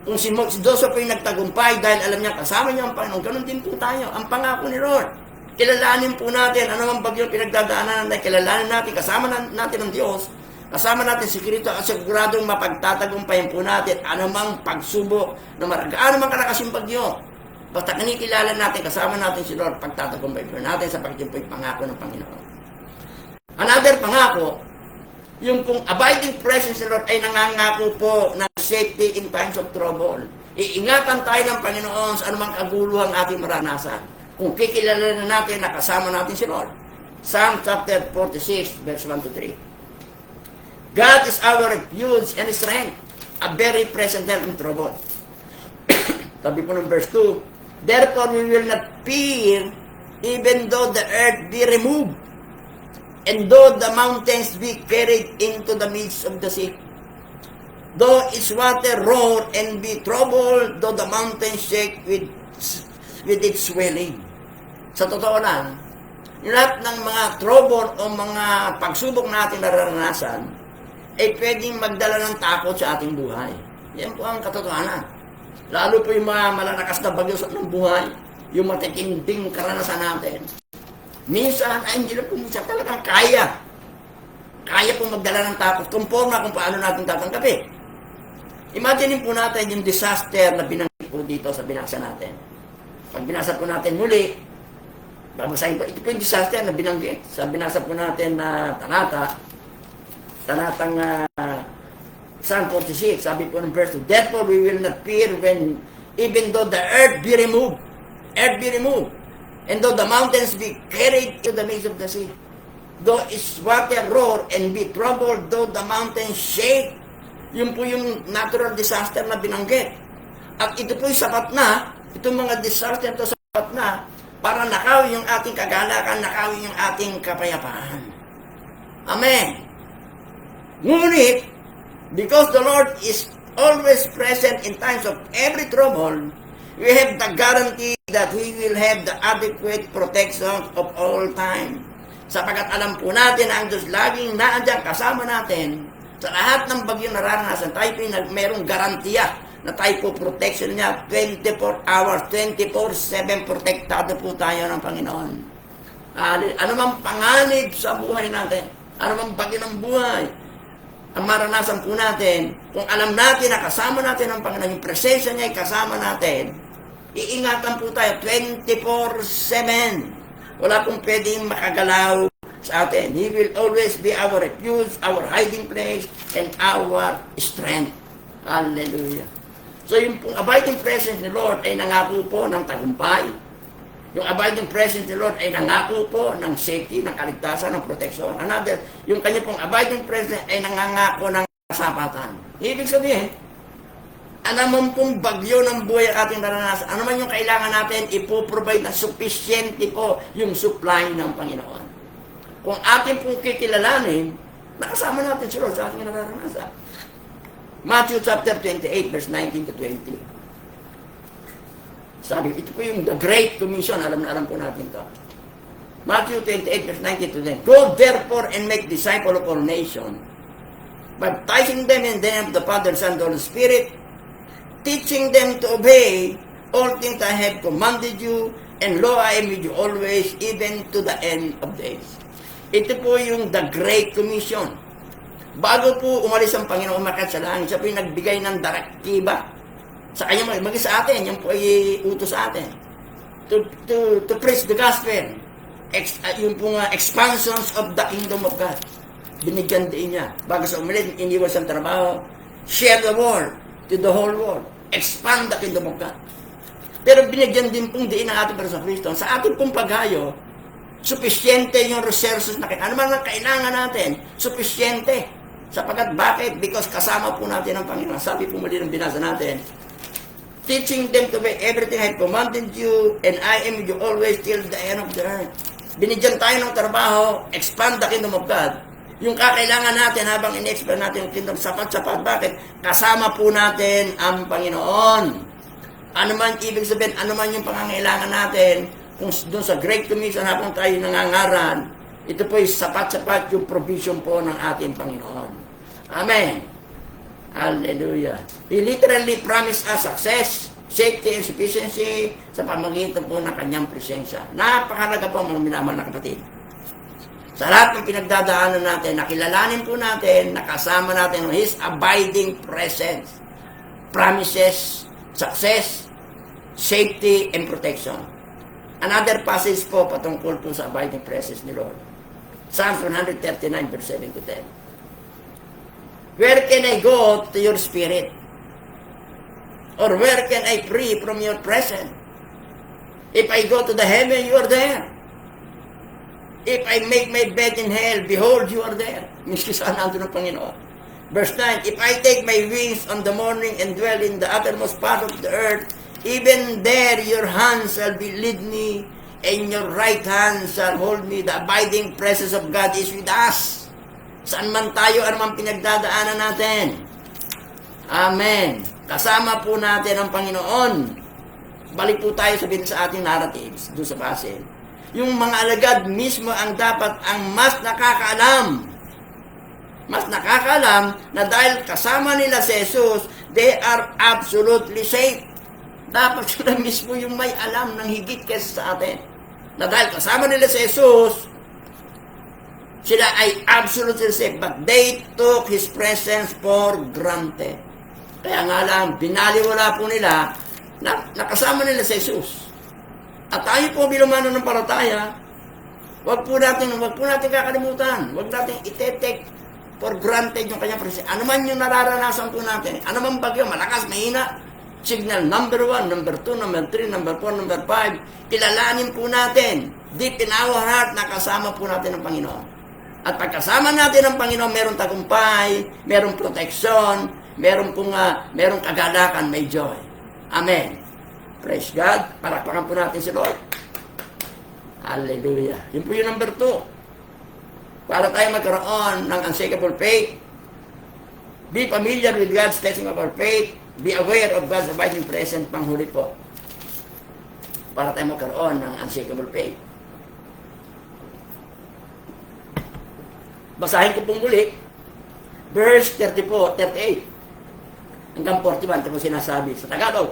Kung si Joshua po yung nagtagumpay dahil alam niya kasama niya ang Panginoon, ganun din po tayo. Ang pangako ni Lord. Kilalanin po natin ano mang bagyo pinagdadaanan natin. Kilalanin natin, kasama natin ang Diyos. Kasama natin si Kristo at siguradong mapagtatagumpayan po natin anumang pagsubok na maragaan mang kalakasing bagyo. Basta kinikilala natin, kasama natin si Lord, pagtatagumpay po natin sa pagtimpoy pangako ng Panginoon. Another pangako, yung pong abiding presence ni Lord ay nangangako po ng safety in times of trouble. Iingatan tayo ng Panginoon sa anumang kaguluhang ating maranasan. Kung kikilala na natin na kasama natin si Lord. Psalm chapter 46, verse 1 to 3. God is our refuge and strength, a very present help in trouble. Sabi po ng verse 2, Therefore we will not fear, even though the earth be removed, and though the mountains be carried into the midst of the sea, though its water roar and be troubled, though the mountains shake with its swelling. Sa totoo lang, lahat ng mga trouble o mga pagsubok natin nararanasan ay pwedeng magdala ng takot sa ating buhay. Yan po ang katotohanan. Lalo po yung mga malalakas na bagyo ng buhay, yung matitinding karanasan natin. Minsan, ay hindi lang po minsan talagang kaya. Kaya po magdala ng takot. Conforme kung paano natin tatanggapin. Imagine po natin yung disaster na binanggit po dito sa binasa natin. Pag binasa po natin muli, babasahin po, ito po yung disaster na binanggit. Sa binasa po natin na talatang Psalm 46, sabi po ng verse 2, Therefore we will not fear even though the earth be removed, and though the mountains be carried to the midst of the sea, though its water roar and be troubled, though the mountains shake. Yun po yung natural disaster na binanggit. At ito po yung sapat na, itong mga disaster ito sapat na, para nakawin yung ating kagalakan, nakawin yung ating kapayapaan. Amen. Ngunit, because the Lord is always present in times of every trouble, we have the guarantee that He will have the adequate protection of all time. Sapagkat alam po natin na ang Diyos laging naandyan kasama natin sa lahat ng bagyong nararanasan. Tayo po mayroong garantiya na tayo po protection niya 24 hours, 24/7 protektado po tayo ng Panginoon. Ano mang panganib sa buhay natin, ano mang bagyo ng buhay, ang maranasan po natin, kung alam natin na kasama natin ang Panginoon, yung presensya niya ay kasama natin, iingatan po tayo 24/7. Wala pong pwedeng makagalaw sa atin. He will always be our refuge, our hiding place, and our strength. Hallelujah. So yung pong abiding presence ni Lord ay nangako po ng tagumpay. Yung abiding presence ni Lord ay nangako po ng safety, ng kaligtasan, ng protection. Another, yung kanya pong abiding presence ay nangangako ng kasapatan. Ibig sabihin, anuman pong bagyo ng buhay ang ating naranasan, anuman yung kailangan natin, ipoprovide na sufficiente po yung supply ng Panginoon. Kung ating pong kikilalanin, nakasama natin si Lord sa ating naranasan. Matthew chapter 28, verse 19 to 20. Sabi, ito po yung the Great Commission. Alam na alam po natin ito. Matthew 28, verse 19 to 20. Go therefore and make disciples of all nations, baptizing them in the name of the Father, Son, and Holy Spirit, teaching them to obey all things I have commanded you, and lo, I am with you always, even to the end of days. Ito po yung the Great Commission. Bago po umalis ang Panginoon umakyat sa langit, siya po yung nagbigay ng direktiba sa kanyang maging sa atin, yung po ay utos sa atin. To preach the gospel. Yung po expansions of the kingdom of God. Binigyan din niya. Bago sa umalis, iniwas ang trabaho, share the word to the whole world. Expand the kingdom of God. Pero binigyan din pong diin ng ating Panginoon sa Kristo. Sa ating pong paghayo, sufisyente yung resources na ano man ang kailangan natin, sufisyente. Sapagkat bakit? Because kasama po natin ang Panginoon. Sabi po muli ng binasa natin, teaching them to obey everything I commanded you, and I am with you always till the end of the earth. Binigyan tayo ng trabaho, expand the kingdom of God. Yung kakailangan natin habang in-expand natin yung kingdom, sapat-sapat. Bakit? Kasama po natin ang Panginoon. Ano man ibig sabihin, ano man yung pangangailangan natin, kung doon sa Great Commission habang tayo nangangaran, ito po ay sapat-sapat yung provision po ng ating Panginoon. Amen. Hallelujah. He literally promised us success, safety, and sufficiency sa pamamagitan po ng kanyang presensya. Napakalaga po mga minamahal na kapatid. Sa lahat ng pinagdadaanan natin, nakilalanin po natin, nakasama natin ng His abiding presence. Promises, success, safety, and protection. Another passage po patungkol po sa abiding presence ni Lord. Psalm 139, verse 7 to 10. Where can I go to your spirit? Or where can I pray from your presence? If I go to the heaven, you are there. If I make my bed in hell, behold, you are there. Miski saan nandun ang Panginoon. Verse 9, if I take my wings on the morning and dwell in the uttermost part of the earth, even there your hands shall be lead me, and your right hand shall hold me. The abiding presence of God is with us. Saan man tayo, anumang pinagdadaanan natin. Amen. Kasama po natin ang Panginoon. Balik po tayo sa ating narratives, doon sa passage. Yung mga alagad mismo ang dapat ang mas nakakaalam. Mas nakakaalam na dahil kasama nila si Jesus, they are absolutely safe. Dapat sila mismo yung may alam ng higit kaysa sa atin. Na dahil kasama nila si Jesus, sila ay absolutely safe. But they took His presence for granted. Kaya nga lang, binaliwala po nila na nakasama nila si Jesus. At tayo po bilang mananampalataya, wag po natin kakalimutan. Wag natin ite-take for granted yung kanyang presence. Ano man yung nararanasan po natin, ano man bagyo, malakas, mahina, signal number 1, number 2, number 3, number 4, number 5, kilalanin po natin, deep in our heart, nakasama po natin ang Panginoon. At pagkasama natin ang Panginoon, merong tagumpay, merong protection, merong kagalakan, may joy. Amen. Praise God. Palakpakan po natin si Lord. Hallelujah. Yun po yung number 2. Para tayo magkaroon ng unshakable faith, be familiar with God's testing of our faith, be aware of God's abiding presence, panghuli po. Para tayo magkaroon ng unshakable faith. Basahin ko pong muli, verse 34, 38, hanggang 41, ito po sinasabi sa Tagalog.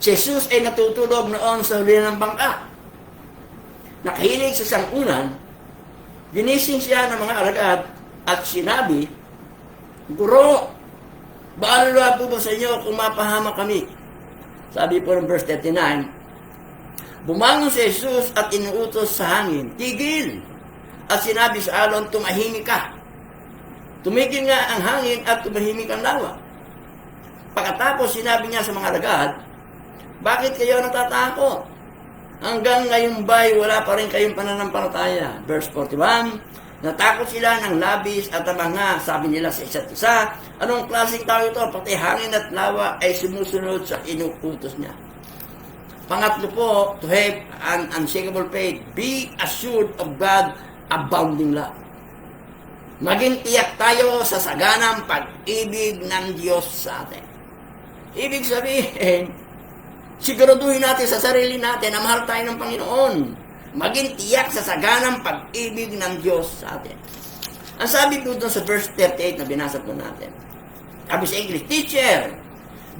Si Jesus ay natutulog noon sa huli ng bangka. Nakahilig sa sangunan, ginising siya ng mga alagad at sinabi, Guro, baalala po ba sa inyo kung mapahama kami? Sabi po ng verse 39, bumangon si Jesus at inuutos sa hangin, tigil! At sinabi sa alon, tumahimik ka. Tumigil nga ang hangin at tumahimik ang lawa. Pagkatapos sinabi niya sa mga alagad, bakit kayo natatakot? Hanggang ngayon ba'y wala pa rin kayong pananampalataya? Verse 41, natakot sila ng labis at ang mga sabi nila sa isa't isa, anong klaseng tao ito? Pati hangin at lawa ay sumusunod sa inuutos niya. Pangatlo po, to have an unshakable faith, be assured of God abounding love. Maging tiyak tayo sa saganang pag-ibig ng Diyos sa atin. Ibig sabihin, siguraduhin natin sa sarili natin na mahal tayo ng Panginoon. Maging tiyak sa saganang pag-ibig ng Diyos sa atin. Ang sabi po doon sa verse 38 na binasa po natin. Sabi sa English, teacher,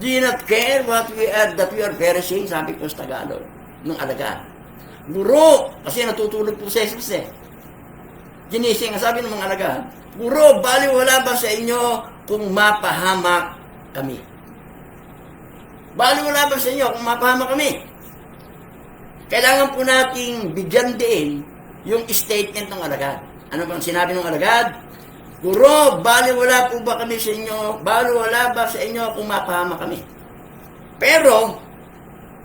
do you not care that we are perishing? Sabi po sa Tagalog, nung alagad. Guro, kasi natutulog po si Jesus eh. Ginising, sabi ng mga alagad, guro, baliwala ba sa inyo kung mapahamak kami? Baliwala ba sa inyo kung mapahamak kami? Kailangan po nating bigyan din yung statement ng alagad. Ano bang sinabi ng alagad? Guro, baliwala po ba kami sa inyo? Baliwala ba sa inyo kung mapahamak kami? Pero,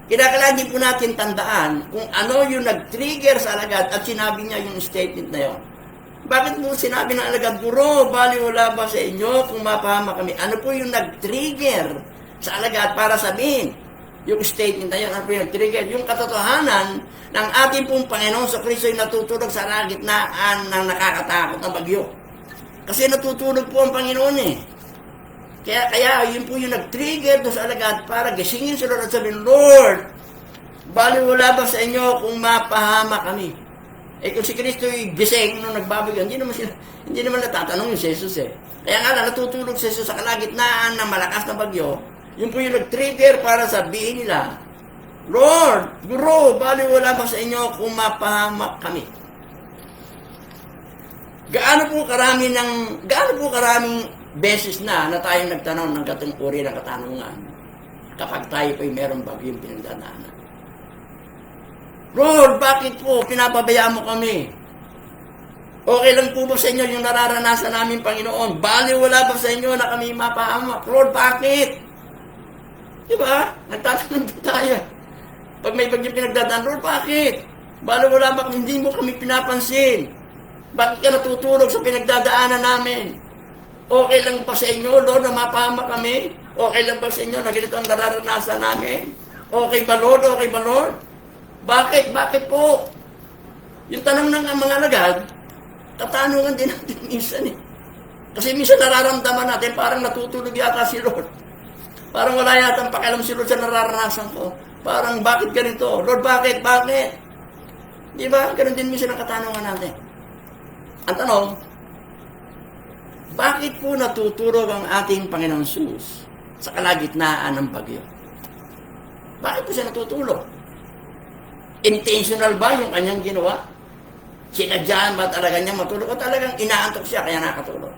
kinakailangan din po natin tandaan kung ano yung nag-trigger sa alagad at sinabi niya yung statement na yun. Bakit mo sinabi ng alagad, guro, baliwala ba sa inyo kung mapahamak kami? Ano po yung nag-trigger sa alagad para sabihin yung statement na yun? Ano po yung nag-trigger? Yung katotohanan ng ating pong Panginoon sa Kristo ay natutulog sa gitnaan ng nakakatakot na bagyo. Kasi natutulog po ang Panginoon eh. Kaya yun po yung nag-trigger doon sa alagad para gisingin si Lord at sabihin, Lord, baliwala ba sa inyo kung mapahamak kami? Eh kung si Kristo ay gising nung nagbabagyo, hindi naman natatanong yung si Jesus eh. Kaya nga natutulog si Jesus sa kalagitnaan ng malakas na bagyo, yun po yung nag-trigger para sabihin nila, Lord, Guro, baliwala ba sa inyo kung mapahamak kami? Gaano po karaming beses na tayong nagtanong ng gatong uri ng katanungan kapag tayo po'y merong bagyong pinagdadaanan. Lord, bakit po pinapabayaan mo kami? Okay lang po ba sa inyo yung nararanasan namin, Panginoon? Baliwala ba sa inyo na kami mapahamak? Lord, bakit? Diba? Nagtatanong din tayo. Pag may bagyong pinagdadaan, Lord, bakit? Baliwala ba kami? Hindi mo kami pinapansin. Bakit ka natutulog sa pinagdadaanan namin? Okay lang ba sa inyo, Lord, na mapahamak kami? Okay lang ba sa inyo na ganito ang nararanasan namin? Okay ba, Lord? Okay ba, Lord? Bakit? Bakit po? Yung tanong ng mga alagad, tatanungan din natin minsan eh. Kasi minsan nararamdaman natin, parang natutulog yata si Lord. Parang wala yata ang pakialam si Lord sa nararanasan ko. Parang, bakit ganito? Lord, bakit? Bakit? Di ba? Ganun din minsan ang katanungan natin. Ang tanong, bakit po natutulog ang ating Panginoong Sus sa kalagitnaan ng bagyo? Bakit po siya natutulog? Intentional ba yung kanyang ginawa? Sinadyahan ba talaga niya matulog? O talagang inaantok siya kaya nakatulog?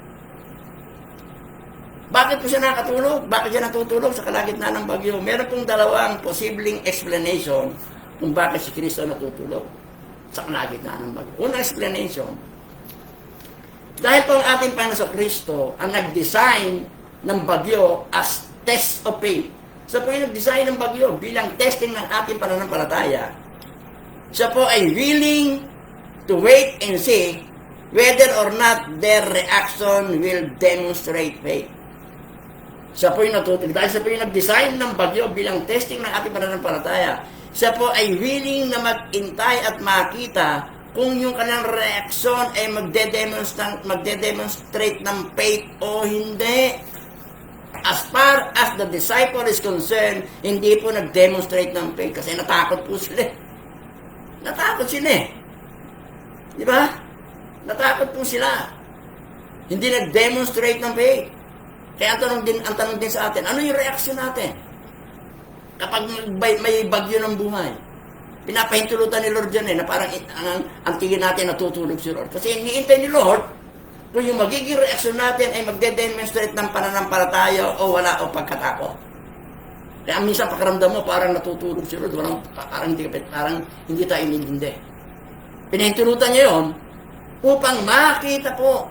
Bakit po siya nakatulog? Bakit siya natutulog sa kalagitnaan ng bagyo? Meron pong dalawang posibleng explanation kung bakit si Kristo natutulog sa kalagitnaan ng bagyo. Unang explanation, dahil po ang ating Panginoon Kristo ang nag-design ng bagyo as test of faith. Siya po yung nag-design ng bagyo bilang testing ng ating pananampalataya. Siya po ay willing to wait and see whether or not their reaction will demonstrate faith. Siya po yung natutulog. Dahil siya po yung nag-design ng bagyo bilang testing ng ating pananampalataya. Siya po ay willing na mag-intay at makita kung yung kanyang reaksyon ay magde-demonstrate ng faith o hindi. As far as the disciple is concerned, hindi po nag-demonstrate ng faith kasi natakot po sila. Natakot sila eh. Di ba? Natakot po sila. Hindi nag-demonstrate ng faith. Kaya ang tanong din sa atin, ano yung reaksyon natin? Kapag may bagyo ng buhay, pinapahintulutan ni Lord dyan na parang ang tingin natin natutulog si Lord. Kasi iniintay ni Lord kung yung magiging reaksyon natin ay magde-demonstrate ng pananampalataya o wala o pagkatakot. Kaya minsan pakiramdam mo parang natutulog si Lord, parang hindi tayo inintindi. Pinahintulutan niya yun upang makita po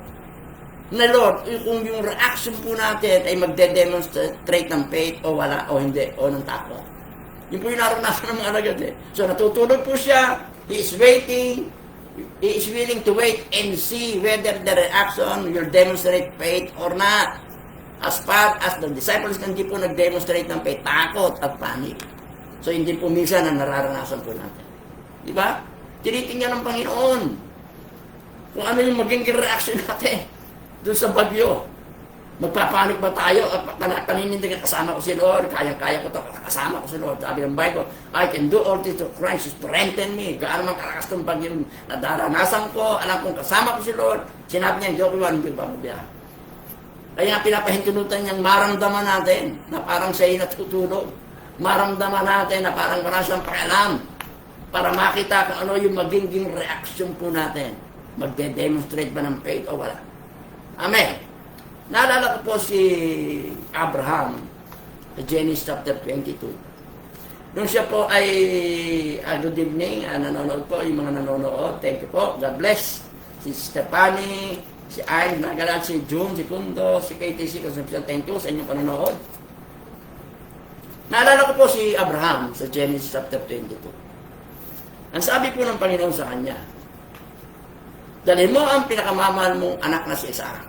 na Lord, kung yung reaction po natin ay magde-demonstrate ng faith o wala, o hindi, o ng takot. Yun po yung naranasan ng mga alagad eh. So natutulog po siya, he is waiting, he is willing to wait and see whether the reaction will demonstrate faith or not. As far as the disciples hindi po nag-demonstrate ng faith, takot at panic. So hindi po minsan na nararanasan po natin. Di ba? Tinitingnan ng Panginoon kung ano yung magiging reaction natin doon sa bagyo. Magpapanik ba tayo? Paninindigan, kasama ko si Lord, kayang-kaya ko ito, kasama ko si Lord. Sabi ng Bible, I can do all this to Christ who strengthen me. Gaano man kalakas ng bagyo na daranasan ko, alam kong kasama ko si Lord. Sinabi niya, hindi ako iwan, hindi ba? Kaya nga pinapahintunutan niyang maramdaman natin na parang siya'y natutulog. Maramdaman natin na parang wala siyang pakialam para makita kung ano yung magiging reaction po natin. Magde-demonstrate ba ng faith o wala? Amen. Naalala ko po si Abraham sa Genesis chapter 22. Nung siya po ay good evening, nanonood po, yung mga nanonood, thank you po, God bless. Si Stephanie, si Ayn, nagalaan si June, si Pundo, si KTC, thank you sa inyong panonood. Naalala ko po si Abraham sa Genesis chapter 22. Ang sabi po ng Panginoon sa kanya, dalhin mo ang pinakamamahal mong anak na si Isaac.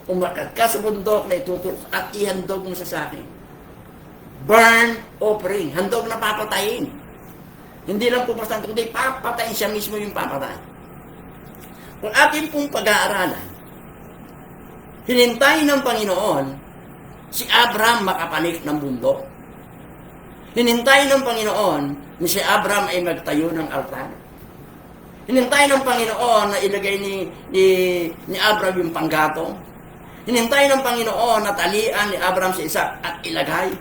Umakyat ka sa bundok na itutulog at ihandog mo sa akin. Burn offering. Handog na papatayin. Hindi lang po basta, kundi papatayin siya mismo yung papatayin. Kung atin pong pag-aaralan, hinintay ng Panginoon si Abraham makapanik ng bundok. Hinintay ng Panginoon na si Abraham ay magtayo ng altar. Hinintay ng Panginoon na ilagay ni Abraham yung panggatong. Hinintay ng Panginoon na talian ni Abraham si Isaac at ilagay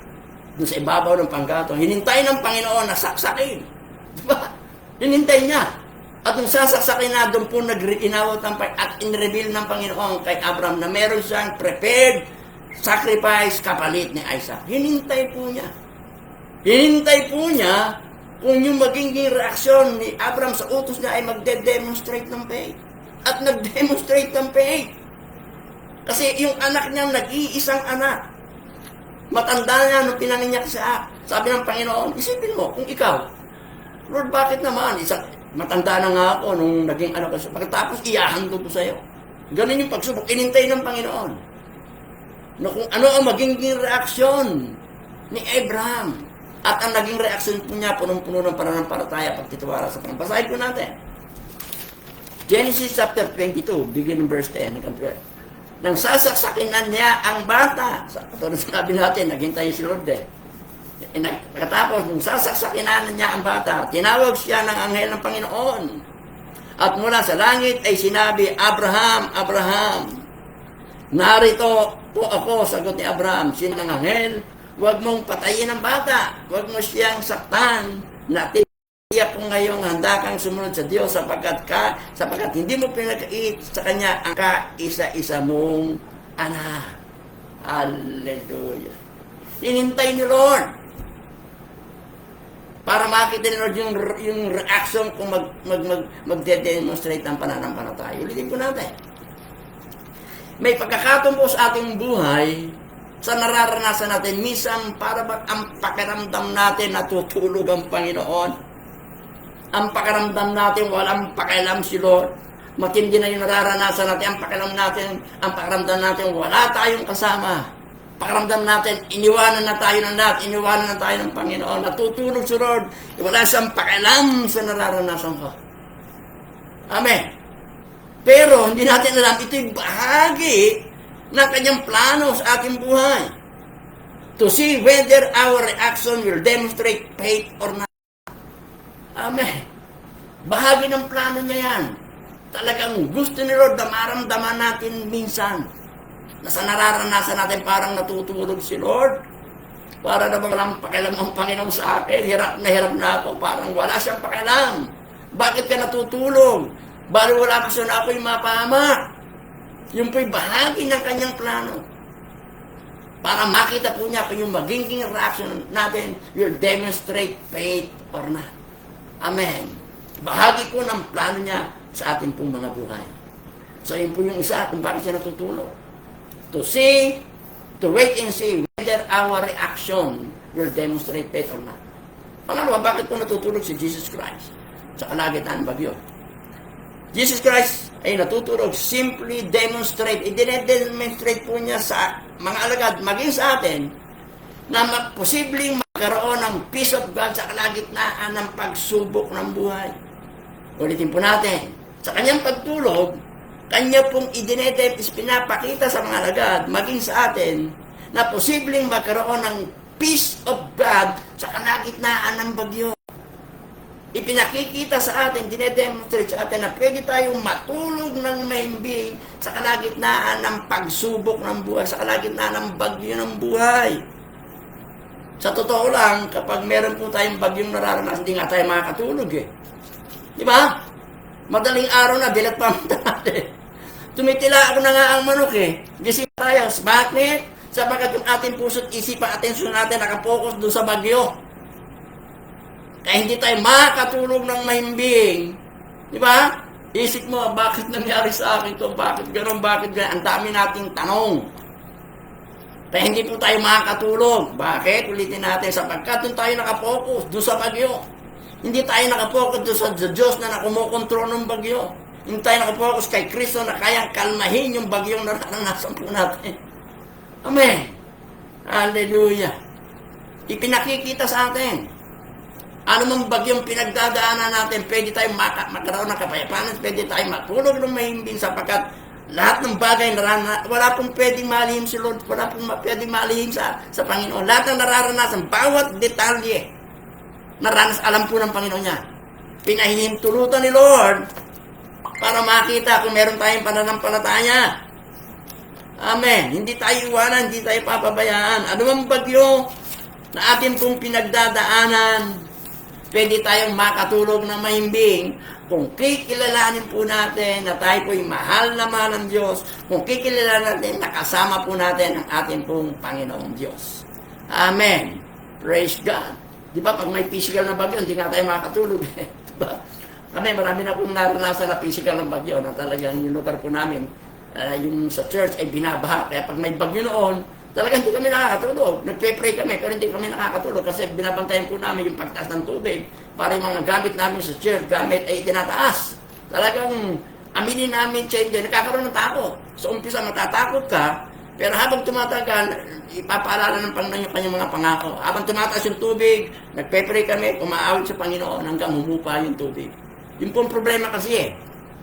doon sa ibabaw ng panggatong. Hinintay ng Panginoon na saksakin. Diba? Hinintay niya. At nung sasaksakin na, doon po inawat at in-reveal ng Panginoon kay Abraham na meron siyang prepared sacrifice kapalit ni Isaac. Hinintay po niya. Hinintay po niya kung yung magiging reaksyon ni Abraham sa utos niya ay magde-demonstrate ng faith. At nag-demonstrate ng faith. Kasi yung anak niya, nag-iisang anak. Matanda niya nung pinanginyak siya. Sabi ng Panginoon, isipin mo, kung ikaw, Lord, bakit naman? Matanda na nga ako nung naging anak ko. Pagkatapos, iyahandog ko sa'yo. Ganun yung pagsubok. Inintay ng Panginoon. Na kung ano ang magiging reaksyon ni Abraham. At ang naging reaksyon po niya, punong-puno ng pananampalataya pagtitiwala sa Panginoon. Basahin po natin. Genesis chapter 22, begin in verse 10. Nang sasaksakinan niya ang bata. Katulad sabi natin, naghintay si Lord eh. Katapos, nung sasaksakinan niya ang bata, tinawag siya ng anghel ng Panginoon. At mula sa langit ay sinabi, Abraham, Abraham. Narito po ako, sagot ni Abraham. Sino ng anghel? Huwag mong patayin ang bata. Huwag mo siyang saktan. Natiyak ko ngayong handa kang sumunod sa Diyos sapagkat hindi mo pinag-iit sa Kanya ang kaisa-isa mong anak. Hallelujah. Inintay ni Lord para makita ni Lord yung reaction kung magde-demonstrate ng pananampalataya. Ulitin ko natin. May pagkakataon po sa ating buhay sa nararanasan natin, minsan para ba ang pakiramdam natin natutulog ang Panginoon? Ang pakiramdam natin walang pakialam si Lord. Matindi na yung nararanasan natin, ang pakiramdam natin wala tayong kasama. Pakiramdam natin, iniwanan na tayo ng lahat, iniwanan na tayo ng Panginoon. Natutulog si Lord, wala siyang pakialam sa nararanasan ko. Amen. Pero hindi natin alam, ito'y bahagi ng kanyang plano sa ating buhay. To see whether our reaction will demonstrate faith or not. Amen. Bahagi ng plano niya yan. Talagang gusto ni Lord na maramdaman natin minsan na sa nararanasan natin parang natutulog si Lord. Para na walang pakialam ang Panginoon sa akin. Hirap na ako. Parang wala siyang pakialam. Bakit ka natutulog? Bali wala ko siya na ako'y mapama. Yung po'y bahagi ng kanyang plano. Para makita po niya kung yung magiging reaction natin will demonstrate faith or not. Amen. Bahagi ko ng plano niya sa ating pong mga buhay. So, yun po yung isa kung bakit siya natutulog. To see, to wait and see whether our reaction will demonstrate faith or not. Pangalawa, bakit po natutulog si Jesus Christ sa kalagitnaan ng bagyo? Jesus Christ ay natutulog, simply demonstrate, i-demonstrate po niya sa mga alagad, maging sa atin, na posibleng magkaroon ng peace of God sa kalagitnaan ng pagsubok ng buhay. Ulitin po natin, sa kanyang pagtulog, kanya pong pinapakita sa mga alagad, maging sa atin, na posibleng magkaroon ng peace of God sa kalagitnaan ng bagyo. Ipinakikita sa atin, dinedemonstrate sa atin na pwede tayong matulog ng mahimbing sa kalagitnaan ng pagsubok ng buhay, sa kalagitnaan ng bagyo ng buhay. Sa totoo lang, kapag meron po tayong bagyong nararanasan, hindi nga tayo makakatulog eh. Di ba? Madaling araw na, bilat pa natin. Tumitila ako na nga ang manok eh. Gising tayo. Bakit? Sapagkat yung ating puso't isip at atensyon natin nakapokus doon sa bagyo. Kaya hindi tayo makakatulog ng mahimbing. Di ba? Isip mo, bakit nangyari sa akin ito? Bakit gano'n? Bakit gano'n? Ang dami nating tanong. Kaya hindi po tayo makakatulog. Bakit? Ulitin natin. Sapagkat doon tayo nakapokus doon sa bagyo. Hindi tayo nakapokus doon sa Diyos na nakumukontrol ng bagyo. Hindi tayo nakapokus kay Kristo na kayang kalmahin yung bagyong naranasan po natin. Amen. Hallelujah. Ipinakikita sa atin. Ano mang bagyong pinagdadaanan natin, pwede tayong magkaroon ng kapayapaan, pwede tayong matulog ng mahimbing sapagkat lahat ng bagay wala pong pwedeng malihim si Lord, wala pong pwedeng malihim sa Panginoon. Lahat ng nararanasan, bawat detalye, alam po ng Panginoon niya. Pinahihintulutan ni Lord para makita kung meron tayong pananampalataya. Amen. Hindi tayo iwanan, hindi tayo papabayaan. Ano mang bagyo na atin pong pinagdadaanan, pwede tayong makatulog ng mahimbing kung kikilalanin po natin na tayo po'y mahal na mahal ng Diyos, kung kikilalanin natin na kasama po natin ang ating pong Panginoong Diyos. Amen. Praise God. Di ba, pag may physical na bagyo, hindi nga tayo makatulog. Diba? Kami, marami na pong naranasan na physical na bagyo na talagang yung lugar po namin, yung sa church ay binabaha. Kaya pag may bagyo noon, talagang hindi kami nakakatulog. Nagpe-pray kami, pero hindi kami nakakatulog kasi binabantayan po namin yung pagtaas ng tubig para yung mga gamit namin sa church, gamit ay tinataas. Talagang aminin namin siya hindi, nakakaroon ng takot. So umpisa matatakot ka, pero habang tumatagal, ipapaalala ng Panginoon yung kanyang mga pangako. Habang tumataas yung tubig, nagpe-pray kami, umaawit sa Panginoon hanggang humupa yung tubig. Yun po ang problema kasi eh.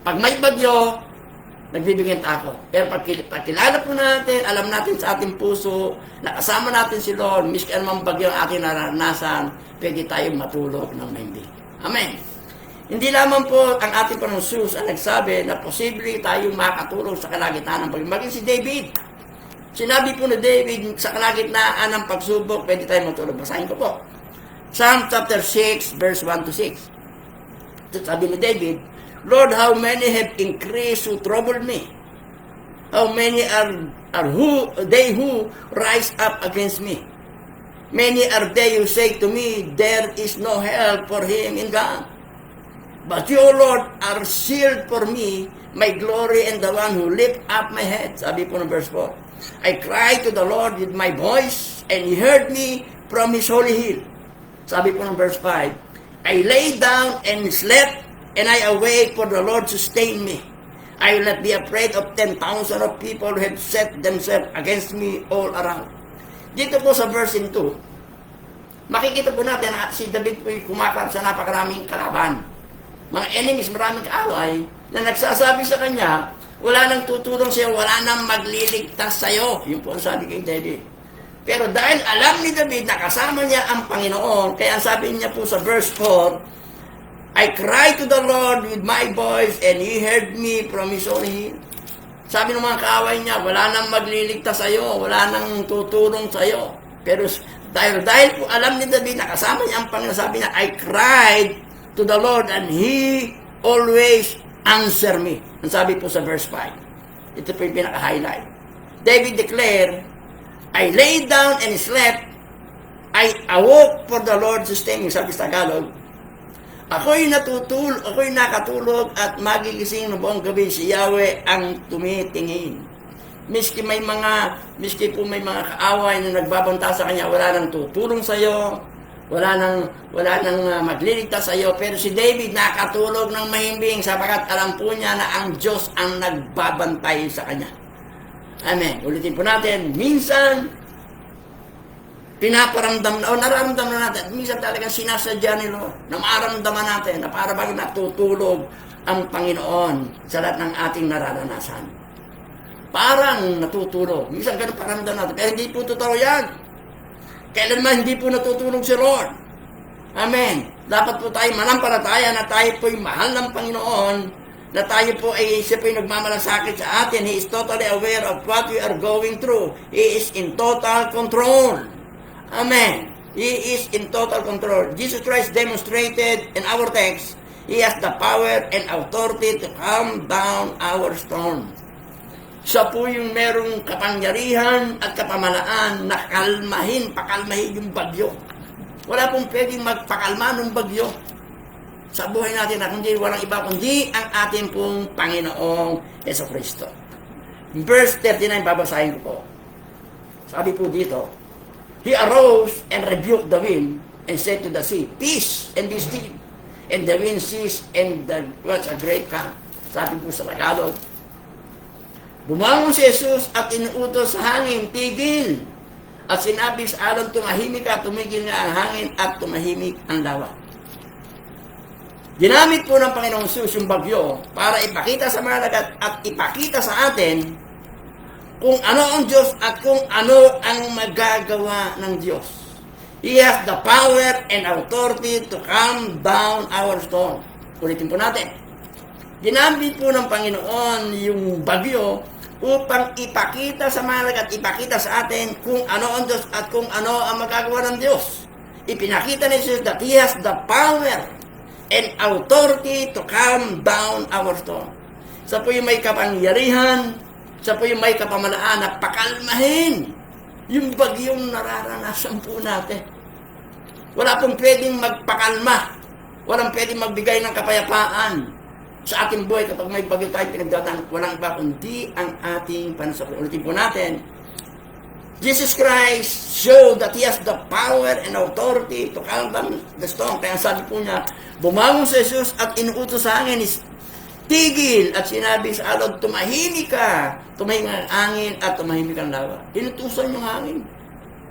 Pag may bagyo, nagbibigyan takot. Pero pag kilala po natin, alam natin sa ating puso, nakasama natin si Lord, miski anumang bagyo ang ating naranasan, pwede tayong matulog ng mahimbing. Amen. Hindi lamang po ang ating Panginoong Jesus ang nagsabi na posible tayong makatulog sa kalagitnaan ng bagyo. Maging si David. Sinabi po ni David, sa kalagitnaan ng pagsubok, pwede tayong matulog. Basahin ko po. Psalm chapter 6, verse 1 to 6. Sabi ni David, Lord, how many have increased who troubled me? How many are they who rise up against me? Many are they who say to me, there is no help for him in God. But you, Lord, are shield for me, my glory, and the one who lift up my head. Sabi po ng verse 4. I cried to the Lord with my voice, and He heard me from His holy hill. Sabi po ng verse 5. I lay down and slept, and I awake, for the Lord sustained me. I will not be afraid of 10,000 of people who have set themselves against me all around. Dito po sa verse 2, makikita po natin na si David po kumakarap sa napakaraming kalaban. Mga enemies, maraming kaaway, na nagsasabi sa kanya, wala nang tutulong sa'yo, wala nang magliligtas sa'yo. Yun po ang sabi kay David. Pero dahil alam ni David na kasama niya ang Panginoon, kaya sabi niya po sa verse 4, I cried to the Lord with my voice, and He heard me from His holy hill. Sabi ng mga kaaway niya, wala nang magliligtas sa'yo, wala nang tutulong sa'yo. Pero dahil po alam ni David na kasama niya ang Panginoon, sabi niya, I cried to the Lord, and He always answered me. Ang sabi po sa verse 5. Ito po yung pinaka-highlight. David declared, I lay down and slept, I awoke for the Lord sustained me. Sabi sa Tagalog, Ako'y nakatulog at magigising ng buong gabi, si Yahweh ang tumitingin. Miski po may mga kaaway na nagbabanta sa kanya, wala nang tutulong sa iyo, wala nang magliligtas sa iyo, pero si David nakatulog ng mahimbing sapagkat alam po niya na ang Diyos ang nagbabantay sa kanya. Amen. Ulitin po natin, minsan pinaparamdam na o nararamdam na natin, minsan talagang sinasadya ni Lord na maaramdaman natin na para bang natutulog ang Panginoon sa lahat ng ating nararanasan. Parang natutulog. Minsan ganun paramdam natin. Pero hindi po totoo yan. Kailanman hindi po natutulog si Lord. Amen. Dapat po tayo manampalataya na tayo po'y mahal ng Panginoon, na tayo po ay siya po'y nagmamalasakit sa atin. He is totally aware of what we are going through. He is in total control. Amen. He is in total control. Jesus Christ demonstrated in our text, He has the power and authority to calm down our storm. Siya po yung merong kapangyarihan at kapamalaan na pakalmahin yung bagyo. Wala pong pwedeng magpakalma ng bagyo sa buhay natin na kundi walang iba kundi ang ating pong Panginoong Jesucristo. Verse 39, babasahin ko po. Sabi po dito, He arose and rebuked the wind and said to the sea, Peace, and be still. And the wind ceased, and there was a great calm. Sabi po sa Tagalog, bumangon si Jesus at inuutos sa hangin, tigil. At sinabi sa alon, tumahimik ka, tumigil nga ang hangin at tumahimik ang lawa. Ginamit po ng Panginoong Jesus yung bagyo para ipakita sa mga lagat at ipakita sa atin kung ano ang Diyos at kung ano ang magagawa ng Diyos. He has the power and authority to calm down our storm. Ulitin po natin. Ginamit po ng Panginoon yung bagyo upang ipakita sa mga lagat, ipakita sa atin kung ano ang Diyos at kung ano ang magagawa ng Diyos. Ipinakita ni Jesus that He has the power and authority to calm down our storm. Sa po yung may kapangyarihan, sa po yung may kapamalaan na pakalmahin yung bagyong nararanasan po natin. Wala pong pwedeng magpakalma. Walang pwedeng magbigay ng kapayapaan sa ating buhay kapag may bagyo tayo pinagdadaan. Walang iba kundi ang ating panasakit. Ulitin po natin. Jesus Christ showed that He has the power and authority to calm down the storm. Kaya sabi po niya, bumangon si Jesus at inuutos sa hangin, tigil, at sinabi sa alon, tumahimik ka. Tumahimik ang hangin at tumahimik ang lawa. Inutusan yung hangin.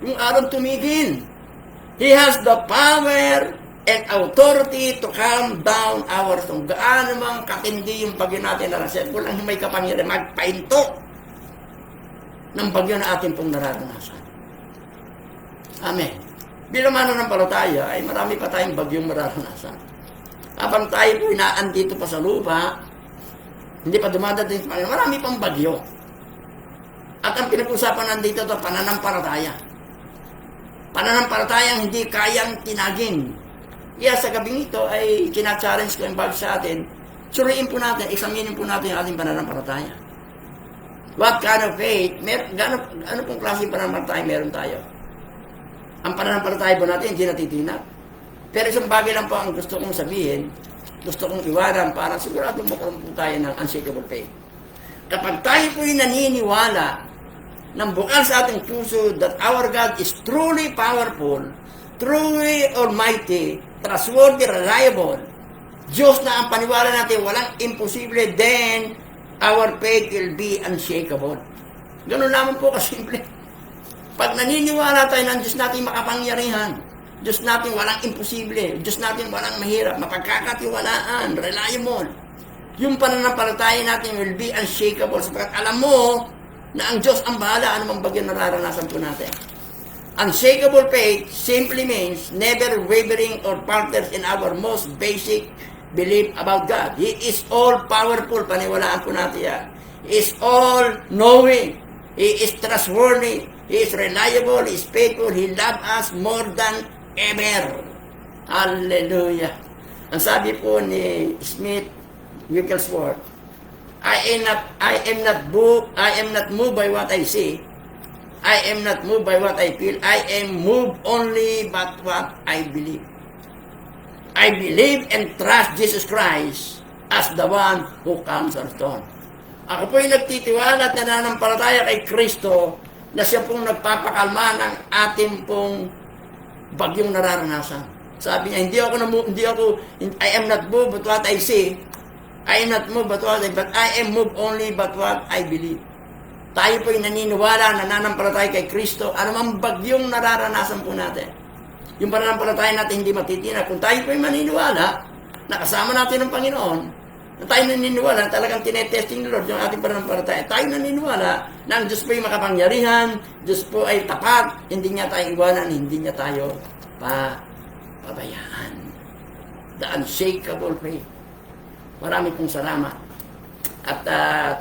Yung alon tumigil. He has the power and authority to calm down our storm. Gaano mang katindi yung bagyo natin na nasa. Walang may kapangyarihan magpahinto ng bagyo na atin pong nararanasan. Amen. Bilang mananampalataya ay marami pa tayong bagyong mararanasan. Habang tayo po inaandito pa sa lupa, hindi pa dumadating sa Panginoon, marami pang bagyo. At ang pinag-usapan nandito ito, pananampalataya. Pananampalatayang hindi kayang tinagin. Kaya sa gabing ito ay kina-challenge ko yung bag sa atin, suriin po natin, examinin po natin yung ating pananampalataya. What kind of faith, ano pong klase ng pananampalataya meron tayo? Ang pananampalataya po natin hindi natitinag. Pero isang bagay lang po ang gusto kong sabihin, gusto kong iwanan para sigurado magkaroon po tayo ng unshakable faith. Kapag tayo po'y naniniwala ng bukal sa ating puso that our God is truly powerful, truly almighty, trustworthy, reliable, Diyos na ang paniwala natin, walang imposible, then our faith will be unshakable. Ganun naman po kasimple. Pag naniniwala tayo ng Diyos natin makapangyarihan, Diyos natin walang imposible, Diyos natin walang mahirap, mapagkakatiwalaan, reliable, yung pananampalataya natin will be unshakable sapagkat alam mo na ang Diyos ang bahala anumang bagyo nararanasan po natin. Unshakable faith simply means never wavering or falters in our most basic belief about God. He is all-powerful, paniwalaan po natin yan. He is all-knowing. He is trustworthy. He is reliable. He is faithful. He loves us more than ever. Hallelujah. Ang sabi po ni Smith Wigglesworth, I am not moved by what I see. I am not moved by what I feel. I am moved only by what I believe. I believe and trust Jesus Christ as the one who comes our stone. Ako po'y nagtitiwala at nananampalataya kay Kristo na siya pong nagpapakalma ng ating pong bagyong nararanasan. Sabi niya, I am not moved but what I see. I am not moved but I am moved only but what I believe. Tayo po'y naniniwala, nananampalataya kay Kristo, anumang bagyong nararanasan po natin. Yung pananampalataya natin hindi matitinag. Kung tayo po'y maniniwala, nakasama natin ng Panginoon, na tayo naniniwala, talagang tinetesting ni Lord yung ating pananampalataya. Tayo naniniwala na ang Diyos po ay makapangyarihan, Diyos po ay tapat, hindi niya tayo iwanan, hindi niya tayo pabayaan. The unshakable faith. Marami pong salamat. At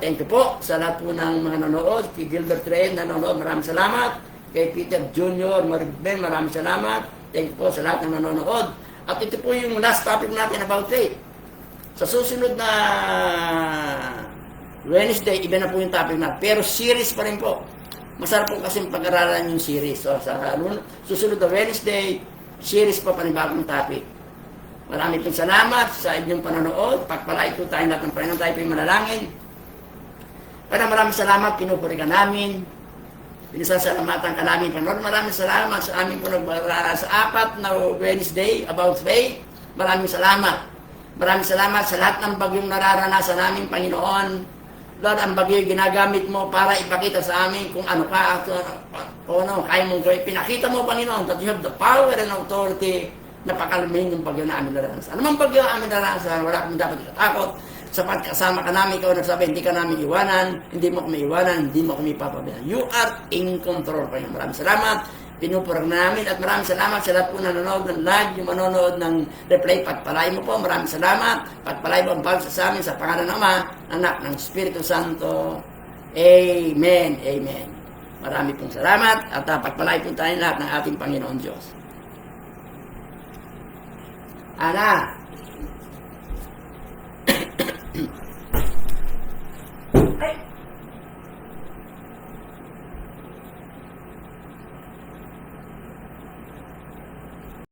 thank you po sa lahat po ng mga nanonood. Kay Gilbert Reyes nanonood, maraming salamat. Kay Peter Jr. Maribel, maraming salamat. Thank you po sa lahat ng nanonood. At ito po yung last topic natin about faith. Sa susunod na Wednesday, iba na po yung topic na. Pero series pa rin po. Masarap po kasi pag-aralan yung series. So, sa susunod na Wednesday, series pa panibagong topic. Marami pong salamat sa inyong panonood. Pagpalay po tayo natin. Panginoon tayo po yung manalangin. Maraming salamat. Pinupuri ka namin. Pinasasalamatan ka namin. Maraming salamat sa amin po sa 4 na Wednesday about faith. Maraming salamat. Maraming salamat sa lahat ng bagyong nararanasan namin, Panginoon. Lord, ang bagyo ginagamit mo para ipakita sa amin kung ano ka at kung ano kaya mong gawin. Pinakita mo, Panginoon, that you have the power and authority na pakalmahin yung bagyo na amin naranasan. Anumang bagyo na amin naranasan, wala kami dapat ikatakot. Sapat kasama ka namin, ikaw nagsabi, hindi ka namin iwanan, hindi mo kami iwanan, hindi mo kami papabayaan. You are in control, Panginoon. Maraming salamat. Pinupurang namin at maraming salamat sa lahat po nanonood ng live, yung manonood ng replay, pagpalay mo po, maraming salamat, pagpalay mo ang bawat sa amin sa pangalan ng Ama, Anak, ng Espiritu Santo. Amen, Amen. Marami pong salamat at pagpalay po tayo lahat ng ating Panginoon Diyos. Ana,